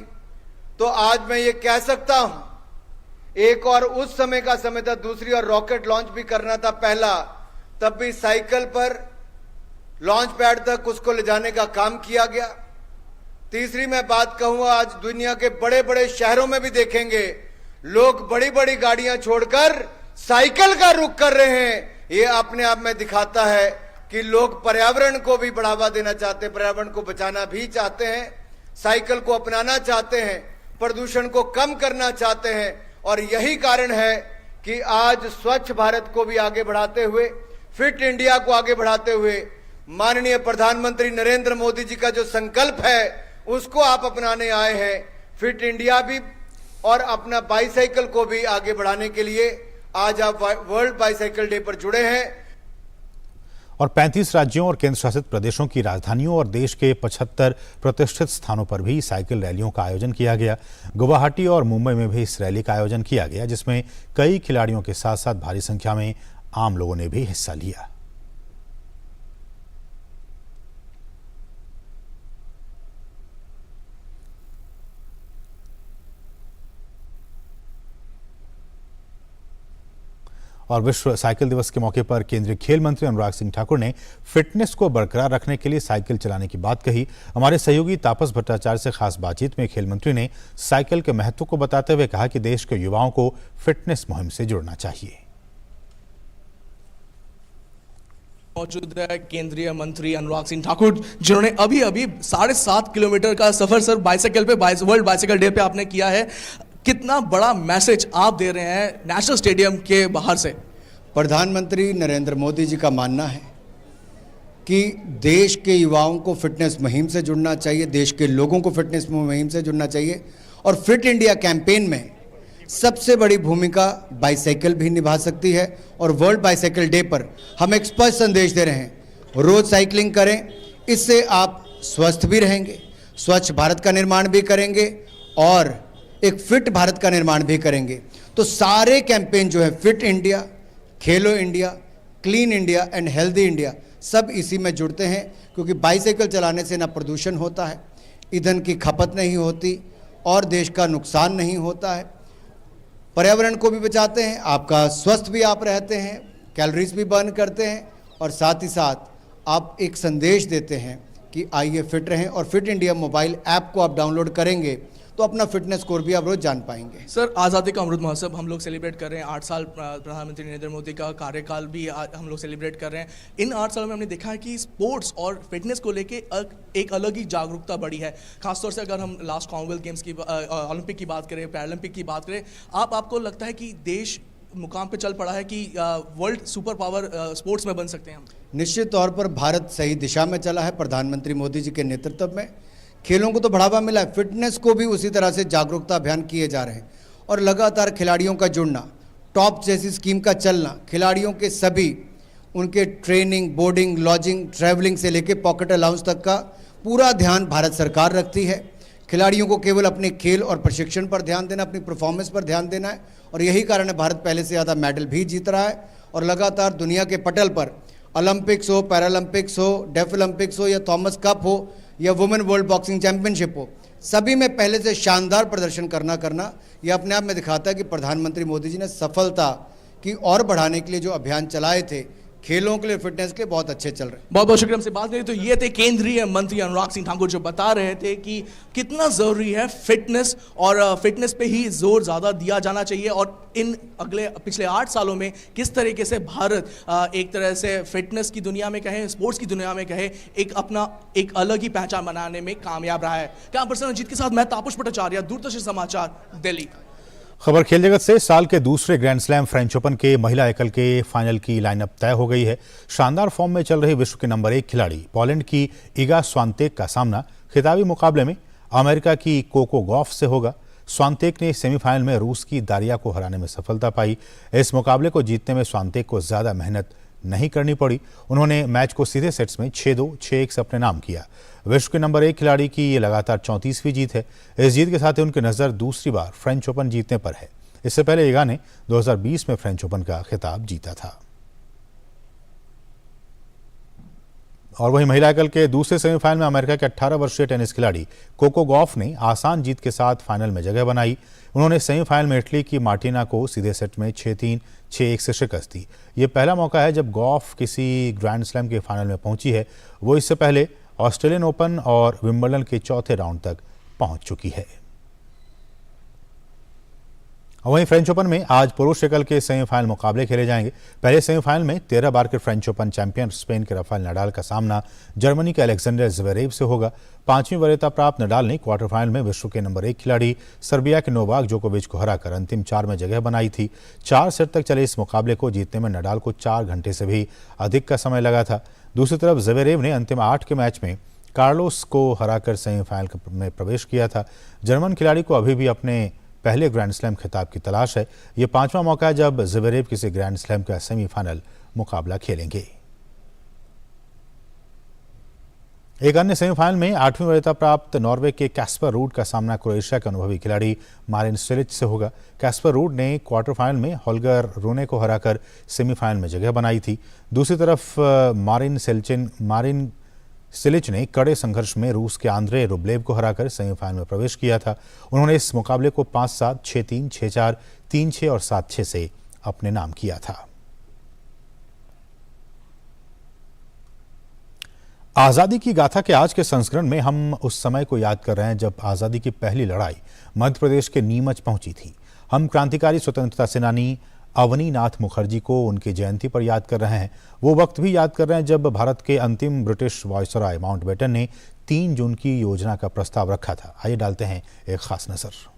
तो आज मैं ये कह सकता हूं, एक और उस समय का समय था, दूसरी और रॉकेट लॉन्च भी करना था पहला, तब भी साइकिल पर लॉन्च पैड तक उसको ले जाने का काम किया गया। तीसरी मैं बात कहूंगा, आज दुनिया के बड़े बड़े शहरों में भी देखेंगे लोग बड़ी बड़ी गाड़ियां छोड़कर साइकिल का रुख कर रहे हैं। ये अपने आप में दिखाता है कि लोग पर्यावरण को भी बढ़ावा देना चाहते हैं, पर्यावरण को बचाना भी चाहते हैं, साइकिल को अपनाना चाहते हैं, प्रदूषण को कम करना चाहते हैं। और यही कारण है कि आज स्वच्छ भारत को भी आगे बढ़ाते हुए, फिट इंडिया को आगे बढ़ाते हुए माननीय प्रधानमंत्री नरेंद्र मोदी जी का जो संकल्प है उसको आप अपनाने आए हैं। फिट इंडिया भी और अपना बाइसाइकिल को भी आगे बढ़ाने के लिए आज आप वर्ल्ड बाइसाइकिल डे पर जुड़े हैं। और 35 राज्यों और केंद्र शासित प्रदेशों की राजधानियों और देश के 75 प्रतिष्ठित स्थानों पर भी साइकिल रैलियों का आयोजन किया गया। गुवाहाटी और मुंबई में भी इस रैली का आयोजन किया गया, जिसमें कई खिलाड़ियों के साथ साथ भारी संख्या में आम लोगों ने भी हिस्सा लिया। और विश्व साइकिल दिवस के मौके पर केंद्रीय खेल मंत्री अनुराग सिंह ठाकुर ने फिटनेस को बरकरार रखने के लिए साइकिल चलाने की बात कही। हमारे सहयोगी तापस भट्टाचार्य से खास बातचीत में खेल मंत्री ने साइकिल के महत्व को बताते हुए कहा कि देश के युवाओं को फिटनेस मुहिम से जुड़ना चाहिए। मौजूद है केंद्रीय मंत्री अनुराग सिंह ठाकुर, जिन्होंने अभी 7.5 किलोमीटर का सफर सर बाइसाइकिल पे वर्ल्ड बाइसाइकिल डे पे आपने किया है। कितना बड़ा मैसेज आप दे रहे हैं नेशनल स्टेडियम के बाहर से? प्रधानमंत्री नरेंद्र मोदी जी का मानना है कि देश के युवाओं को फिटनेस मुहिम से जुड़ना चाहिए, देश के लोगों को फिटनेस मुहिम से जुड़ना चाहिए। और फिट इंडिया कैंपेन में सबसे बड़ी भूमिका बाइसाइकिल भी निभा सकती है। और वर्ल्ड बाइसाइकिल डे पर हम एक स्पष्ट संदेश दे रहे हैं, रोज साइकिलिंग करें, इससे आप स्वस्थ भी रहेंगे, स्वच्छ भारत का निर्माण भी करेंगे और एक फिट भारत का निर्माण भी करेंगे। तो सारे कैंपेन जो है, fit India, Khelo India, clean India and healthy India, सब इसी में जुड़ते हैं। क्योंकि बाइसाइकिल चलाने से ना प्रदूषण होता है, ईंधन की खपत नहीं होती और देश का नुकसान नहीं होता है, पर्यावरण को भी बचाते हैं, आपका स्वस्थ भी आप रहते हैं, कैलोरीज भी बर्न करते हैं और साथ ही साथ आप एक संदेश देते हैं कि आइए फिट रहें, और फिट इंडिया मोबाइल ऐप को आप डाउनलोड करेंगे तो अपना फिटनेस स्कोर भी आप रोज जान पाएंगे। सर, आज़ादी का अमृत महोत्सव हम लोग सेलिब्रेट कर रहे हैं। 8 साल प्रधानमंत्री नरेंद्र मोदी का कार्यकाल भी हम लोग सेलिब्रेट कर रहे हैं। इन 8 सालों में हमने देखा है कि स्पोर्ट्स और फिटनेस को लेके एक अलग ही जागरूकता बढ़ी है। खासतौर से अगर हम लास्ट कॉमनवेल्थ गेम्स की, ओलंपिक की बात करें, पैरालंपिक की बात करें, आपको लगता है कि देश मुकाम पे चल पड़ा है कि वर्ल्ड सुपर पावर स्पोर्ट्स में बन सकते हैं हम? निश्चित तौर पर भारत सही दिशा में चला है। प्रधानमंत्री मोदी जी के नेतृत्व में खेलों को तो बढ़ावा मिला है, फिटनेस को भी उसी तरह से जागरूकता अभियान किए जा रहे हैं, और लगातार खिलाड़ियों का जुड़ना, टॉप जैसी स्कीम का चलना, खिलाड़ियों के सभी उनके ट्रेनिंग, बोर्डिंग, लॉजिंग, ट्रैवलिंग से लेकर पॉकेट अलाउंस तक का पूरा ध्यान भारत सरकार रखती है। खिलाड़ियों को केवल अपने खेल और प्रशिक्षण पर ध्यान देना, अपनी परफॉर्मेंस पर ध्यान देना है, और यही कारण है भारत पहले से ज़्यादा मेडल भी जीत रहा है, और लगातार दुनिया के पटल पर ओलंपिक्स हो, पैरालंपिक्स हो, डेफ ओलंपिक्स हो, या थॉमस कप हो, या वुमेन वर्ल्ड बॉक्सिंग चैंपियनशिप हो, सभी में पहले से शानदार प्रदर्शन करना यह अपने आप में दिखाता है कि प्रधानमंत्री मोदी जी ने सफलता की और बढ़ाने के लिए जो अभियान चलाए थे खेलों के लिए, फिटनेस के, बहुत अच्छे चल रहे हैं। बहुत बहुत शुक्रिया। हमसे बात करें तो ये थे केंद्रीय मंत्री अनुराग सिंह ठाकुर, जो बता रहे थे कि कितना ज़रूरी है फिटनेस, और फिटनेस पे ही जोर ज़्यादा दिया जाना चाहिए, और इन पिछले 8 सालों में किस तरीके से भारत एक तरह से फिटनेस की दुनिया में कहें, स्पोर्ट्स की दुनिया में कहें, एक अलग ही पहचान बनाने में कामयाब रहा है। कैमरा पर्सन अजीत के साथ मैं तापस भट्टाचार्य, दूरदर्शन समाचार, दिल्ली। खबर खेल जगत से। साल के दूसरे ग्रैंड स्लैम फ्रेंच ओपन के महिला एकल के फाइनल की लाइनअप तय हो गई है। शानदार फॉर्म में चल रही विश्व के नंबर 1 खिलाड़ी पोलैंड की इगा स्वांतेक का सामना खिताबी मुकाबले में अमेरिका की कोको गॉफ से होगा। स्वांतेक ने सेमीफाइनल में रूस की दारिया को हराने में सफलता पाई। इस मुकाबले को जीतने में स्वांतेक को ज्यादा मेहनत नहीं करनी पड़ी। उन्होंने मैच को सीधे सेट्स में 6-2, 6-1 से अपने नाम किया। विश्व के नंबर 1 खिलाड़ी की ये लगातार 34वीं जीत है। इस जीत के साथ ही उनकी नज़र दूसरी बार फ्रेंच ओपन जीतने पर है। इससे पहले इगा ने 2020 में फ्रेंच ओपन का खिताब जीता था। और वहीं महिला एकल के दूसरे सेमीफाइनल में अमेरिका के 18 वर्षीय टेनिस खिलाड़ी कोको गॉफ ने आसान जीत के साथ फाइनल में जगह बनाई। उन्होंने सेमीफाइनल में इटली की मार्टिना को सीधे सेट में 6-3, 6-1 से शिकस्त दी। ये पहला मौका है जब गॉफ किसी ग्रैंड स्लैम के फाइनल में पहुंची है। वो इससे पहले ऑस्ट्रेलियन ओपन और विंबलडन के चौथे राउंड तक पहुंच चुकी है। वहीं फ्रेंच ओपन में आज पुरुष एकल के सेमीफाइनल मुकाबले खेले जाएंगे। पहले सेमीफाइनल में 13 बार के फ्रेंच ओपन चैंपियन स्पेन के राफेल नडाल का सामना जर्मनी के अलेक्जेंडर ज़्वेरेव से होगा। 5वीं वरीयता प्राप्त नडाल ने क्वार्टर फाइनल में विश्व के नंबर 1 खिलाड़ी सर्बिया के नोवाक जोकोविच को हराकर अंतिम 4 में जगह बनाई थी। 4 सेट तक चले इस मुकाबले को जीतने में नडाल को 4 घंटे से भी अधिक का समय लगा था। दूसरी तरफ ज़्वेरेव ने अंतिम 8 के मैच में कार्लोस को हराकर सेमीफाइनल में प्रवेश किया था। जर्मन खिलाड़ी को अभी भी अपने पहले ग्रैंड स्लैम खिताब की तलाश है। ये 5वां मौका है जब ज़्वेरेव किसी ग्रैंड स्लैम का सेमीफाइनल मुकाबला खेलेंगे। एक अन्य सेमीफाइनल में 8वीं वरीयता प्राप्त नॉर्वे के कैस्पर रूड का सामना क्रोएशिया के अनुभवी खिलाड़ी मारिन सिलिच से होगा। कैस्पर रूड ने क्वार्टर फाइनल में होल्गर रूने को हराकर सेमीफाइनल में जगह बनाई थी। दूसरी तरफ मारिन सिलिच ने कड़े संघर्ष में रूस के आंद्रे रुब्लेव को हराकर सेमीफाइनल में प्रवेश किया था। उन्होंने इस मुकाबले को 5-7, 6-3, 6-4, 3-6 और 7-6 से अपने नाम किया था। आज़ादी की गाथा के आज के संस्करण में हम उस समय को याद कर रहे हैं जब आज़ादी की पहली लड़ाई मध्य प्रदेश के नीमच पहुंची थी। हम क्रांतिकारी स्वतंत्रता सेनानी अवनी नाथ मुखर्जी को उनकी जयंती पर याद कर रहे हैं। वो वक्त भी याद कर रहे हैं जब भारत के अंतिम ब्रिटिश वायसराय माउंटबेटन ने 3 जून की योजना का प्रस्ताव रखा था। आइए डालते हैं एक खास नजर।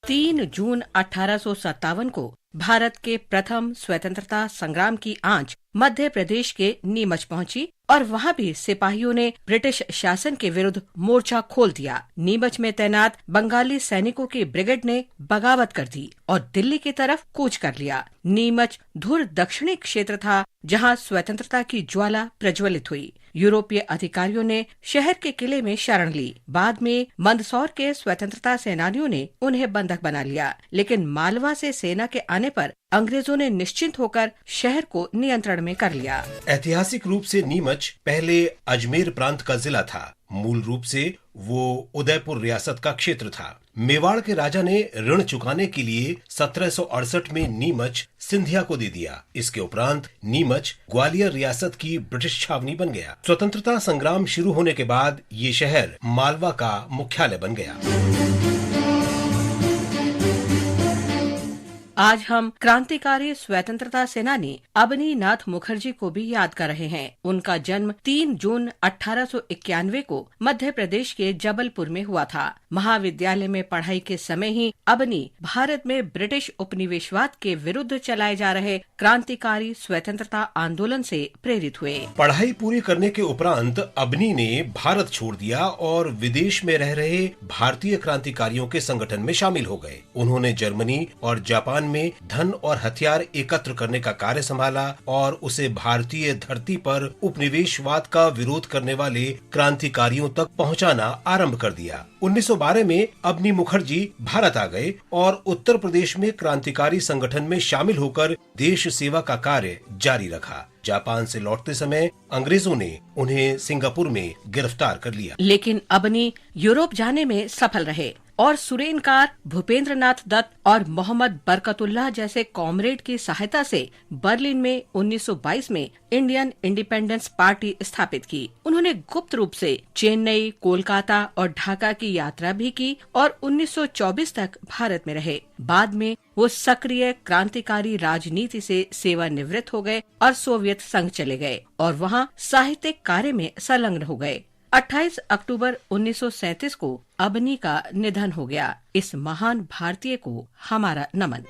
3 जून 1857 को भारत के प्रथम स्वतंत्रता संग्राम की आंच मध्य प्रदेश के नीमच पहुंची और वहां भी सिपाहियों ने ब्रिटिश शासन के विरुद्ध मोर्चा खोल दिया। नीमच में तैनात बंगाली सैनिकों की ब्रिगेड ने बगावत कर दी और दिल्ली की तरफ कूच कर लिया। नीमच धुर दक्षिणी क्षेत्र था जहां स्वतंत्रता की ज्वाला प्रज्वलित हुई। यूरोपीय अधिकारियों ने शहर के किले में शरण ली। बाद में मंदसौर के स्वतंत्रता सेनानियों ने उन्हें बंधक बना लिया, लेकिन मालवा से सेना के आने पर अंग्रेजों ने निश्चिंत होकर शहर को नियंत्रण में कर लिया। ऐतिहासिक रूप से नीमच पहले अजमेर प्रांत का जिला था। मूल रूप से वो उदयपुर रियासत का क्षेत्र था। मेवाड़ के राजा ने ऋण चुकाने के लिए 1768 में नीमच सिंधिया को दे दिया। इसके उपरांत नीमच ग्वालियर रियासत की ब्रिटिश छावनी बन गया। स्वतंत्रता संग्राम शुरू होने के बाद ये शहर मालवा का मुख्यालय बन गया। आज हम क्रांतिकारी स्वतंत्रता सेनानी अबनी नाथ मुखर्जी को भी याद कर रहे हैं। उनका जन्म 3 जून 1891 को मध्य प्रदेश के जबलपुर में हुआ था। महाविद्यालय में पढ़ाई के समय ही अबनी भारत में ब्रिटिश उपनिवेशवाद के विरुद्ध चलाए जा रहे क्रांतिकारी स्वतंत्रता आंदोलन से प्रेरित हुए। पढ़ाई पूरी करने के उपरांत अबनी ने भारत छोड़ दिया और विदेश में रह रहे भारतीय क्रांतिकारियों के संगठन में शामिल हो गए। उन्होंने जर्मनी और जापान में धन और हथियार एकत्र करने का कार्य संभाला और उसे भारतीय धरती पर उपनिवेशवाद का विरोध करने वाले क्रांतिकारियों तक पहुंचाना आरंभ कर दिया। 1912 में अबनी मुखर्जी भारत आ गए और उत्तर प्रदेश में क्रांतिकारी संगठन में शामिल होकर देश सेवा का कार्य जारी रखा। जापान से लौटते समय अंग्रेजों ने उन्हें सिंगापुर में गिरफ्तार कर लिया, लेकिन अबनी यूरोप जाने में सफल रहे और सुरेनकार, भूपेंद्र नाथ दत्त और मोहम्मद बरकतुल्लाह जैसे कॉमरेड की सहायता से बर्लिन में 1922 में इंडियन इंडिपेंडेंस पार्टी स्थापित की। उन्होंने गुप्त रूप से चेन्नई, कोलकाता और ढाका की यात्रा भी की और 1924 तक भारत में रहे। बाद में वो सक्रिय क्रांतिकारी राजनीति से सेवानिवृत्त हो गए और सोवियत संघ चले गए और वहाँ साहित्यिक कार्य में संलग्न हो गए। 28 अक्टूबर 1937 को अबनी का निधन हो गया। इस महान भारतीय को हमारा नमन।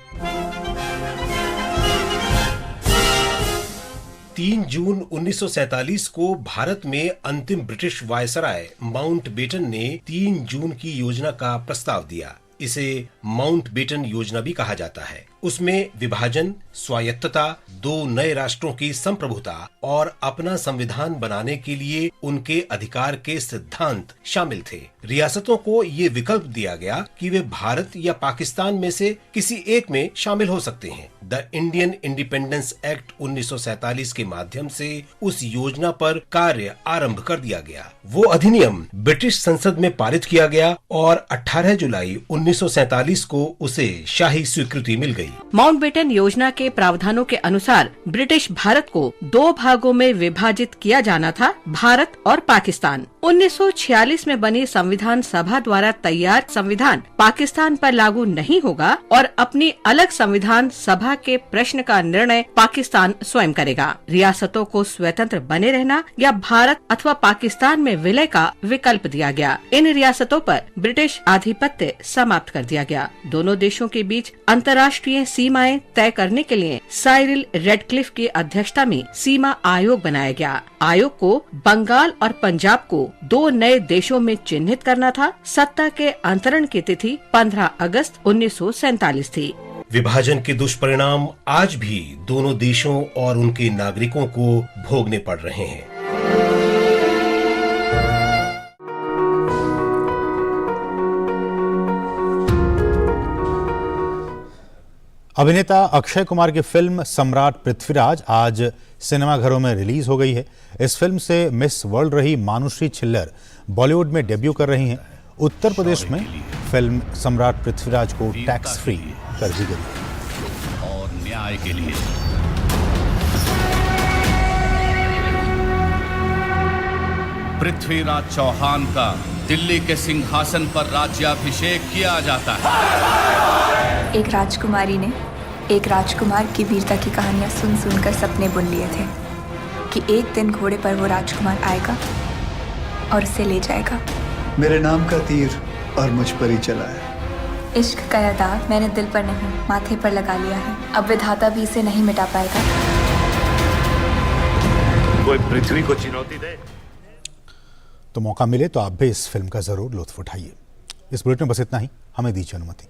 3 जून 1947 को भारत में अंतिम ब्रिटिश वायसराय माउंटबेटन ने 3 जून की योजना का प्रस्ताव दिया। इसे माउंटबेटन योजना भी कहा जाता है। उसमें विभाजन, स्वायत्तता, 2 नए राष्ट्रों की संप्रभुता और अपना संविधान बनाने के लिए उनके अधिकार के सिद्धांत शामिल थे। रियासतों को ये विकल्प दिया गया कि वे भारत या पाकिस्तान में से किसी एक में शामिल हो सकते हैं। द इंडियन इंडिपेंडेंस एक्ट 1947 के माध्यम से उस योजना पर कार्य आरंभ कर दिया गया। वो अधिनियम ब्रिटिश संसद में पारित किया गया और 18 जुलाई 1947 को उसे शाही स्वीकृति मिल गई। माउंटबेटन योजना के प्रावधानों के अनुसार ब्रिटिश भारत को 2 भागों में विभाजित किया जाना था, भारत और पाकिस्तान। 1946 में बनी संविधान सभा द्वारा तैयार संविधान पाकिस्तान पर लागू नहीं होगा और अपनी अलग संविधान सभा के प्रश्न का निर्णय पाकिस्तान स्वयं करेगा। रियासतों को स्वतंत्र बने रहना या भारत अथवा पाकिस्तान में विलय का विकल्प दिया गया। इन रियासतों पर ब्रिटिश आधिपत्य समाप्त कर दिया गया। दोनों देशों के बीच अंतर्राष्ट्रीय सीमाएं तय करने के लिए साइरिल रेडक्लिफ की अध्यक्षता में सीमा आयोग बनाया गया। आयोग को बंगाल और पंजाब को 2 नए देशों में चिन्हित करना था। सत्ता के अंतरण की तिथि 15 अगस्त 1947 थी। विभाजन के दुष्परिणाम आज भी दोनों देशों और उनके नागरिकों को भोगने पड़ रहे हैं। अभिनेता अक्षय कुमार की फिल्म सम्राट पृथ्वीराज आज सिनेमाघरों में रिलीज हो गई है। इस फिल्म से मिस वर्ल्ड रही मानुश्री छिल्लर बॉलीवुड में डेब्यू कर रही हैं। उत्तर प्रदेश में फिल्म सम्राट पृथ्वीराज को टैक्स फ्री कर दी गई है। और न्याय के लिए पृथ्वीराज चौहान का दिल्ली के सिंहासन पर राज्याभिषेक किया जाता है। एक राजकुमारी ने एक राजकुमार की वीरता की कहानियां सुन सुनकर सपने बुन लिए थे कि एक दिन घोड़े पर वो राजकुमार आएगा और उसे ले जाएगा। मेरे नाम का तीर और मुझ पर ही चला है। इश्क का यह दाग मैंने दिल पर नहीं माथे पर लगा लिया है। अब विधाता भी इसे नहीं मिटा पाएगा। कोई पृथ्वी को चुनौती दे तो मौका मिले तो आप भी इस फिल्म का जरूर लुत्फ उठाइए। इस बुलेटिन में बस इतना ही। हमें दीजिए अनुमति।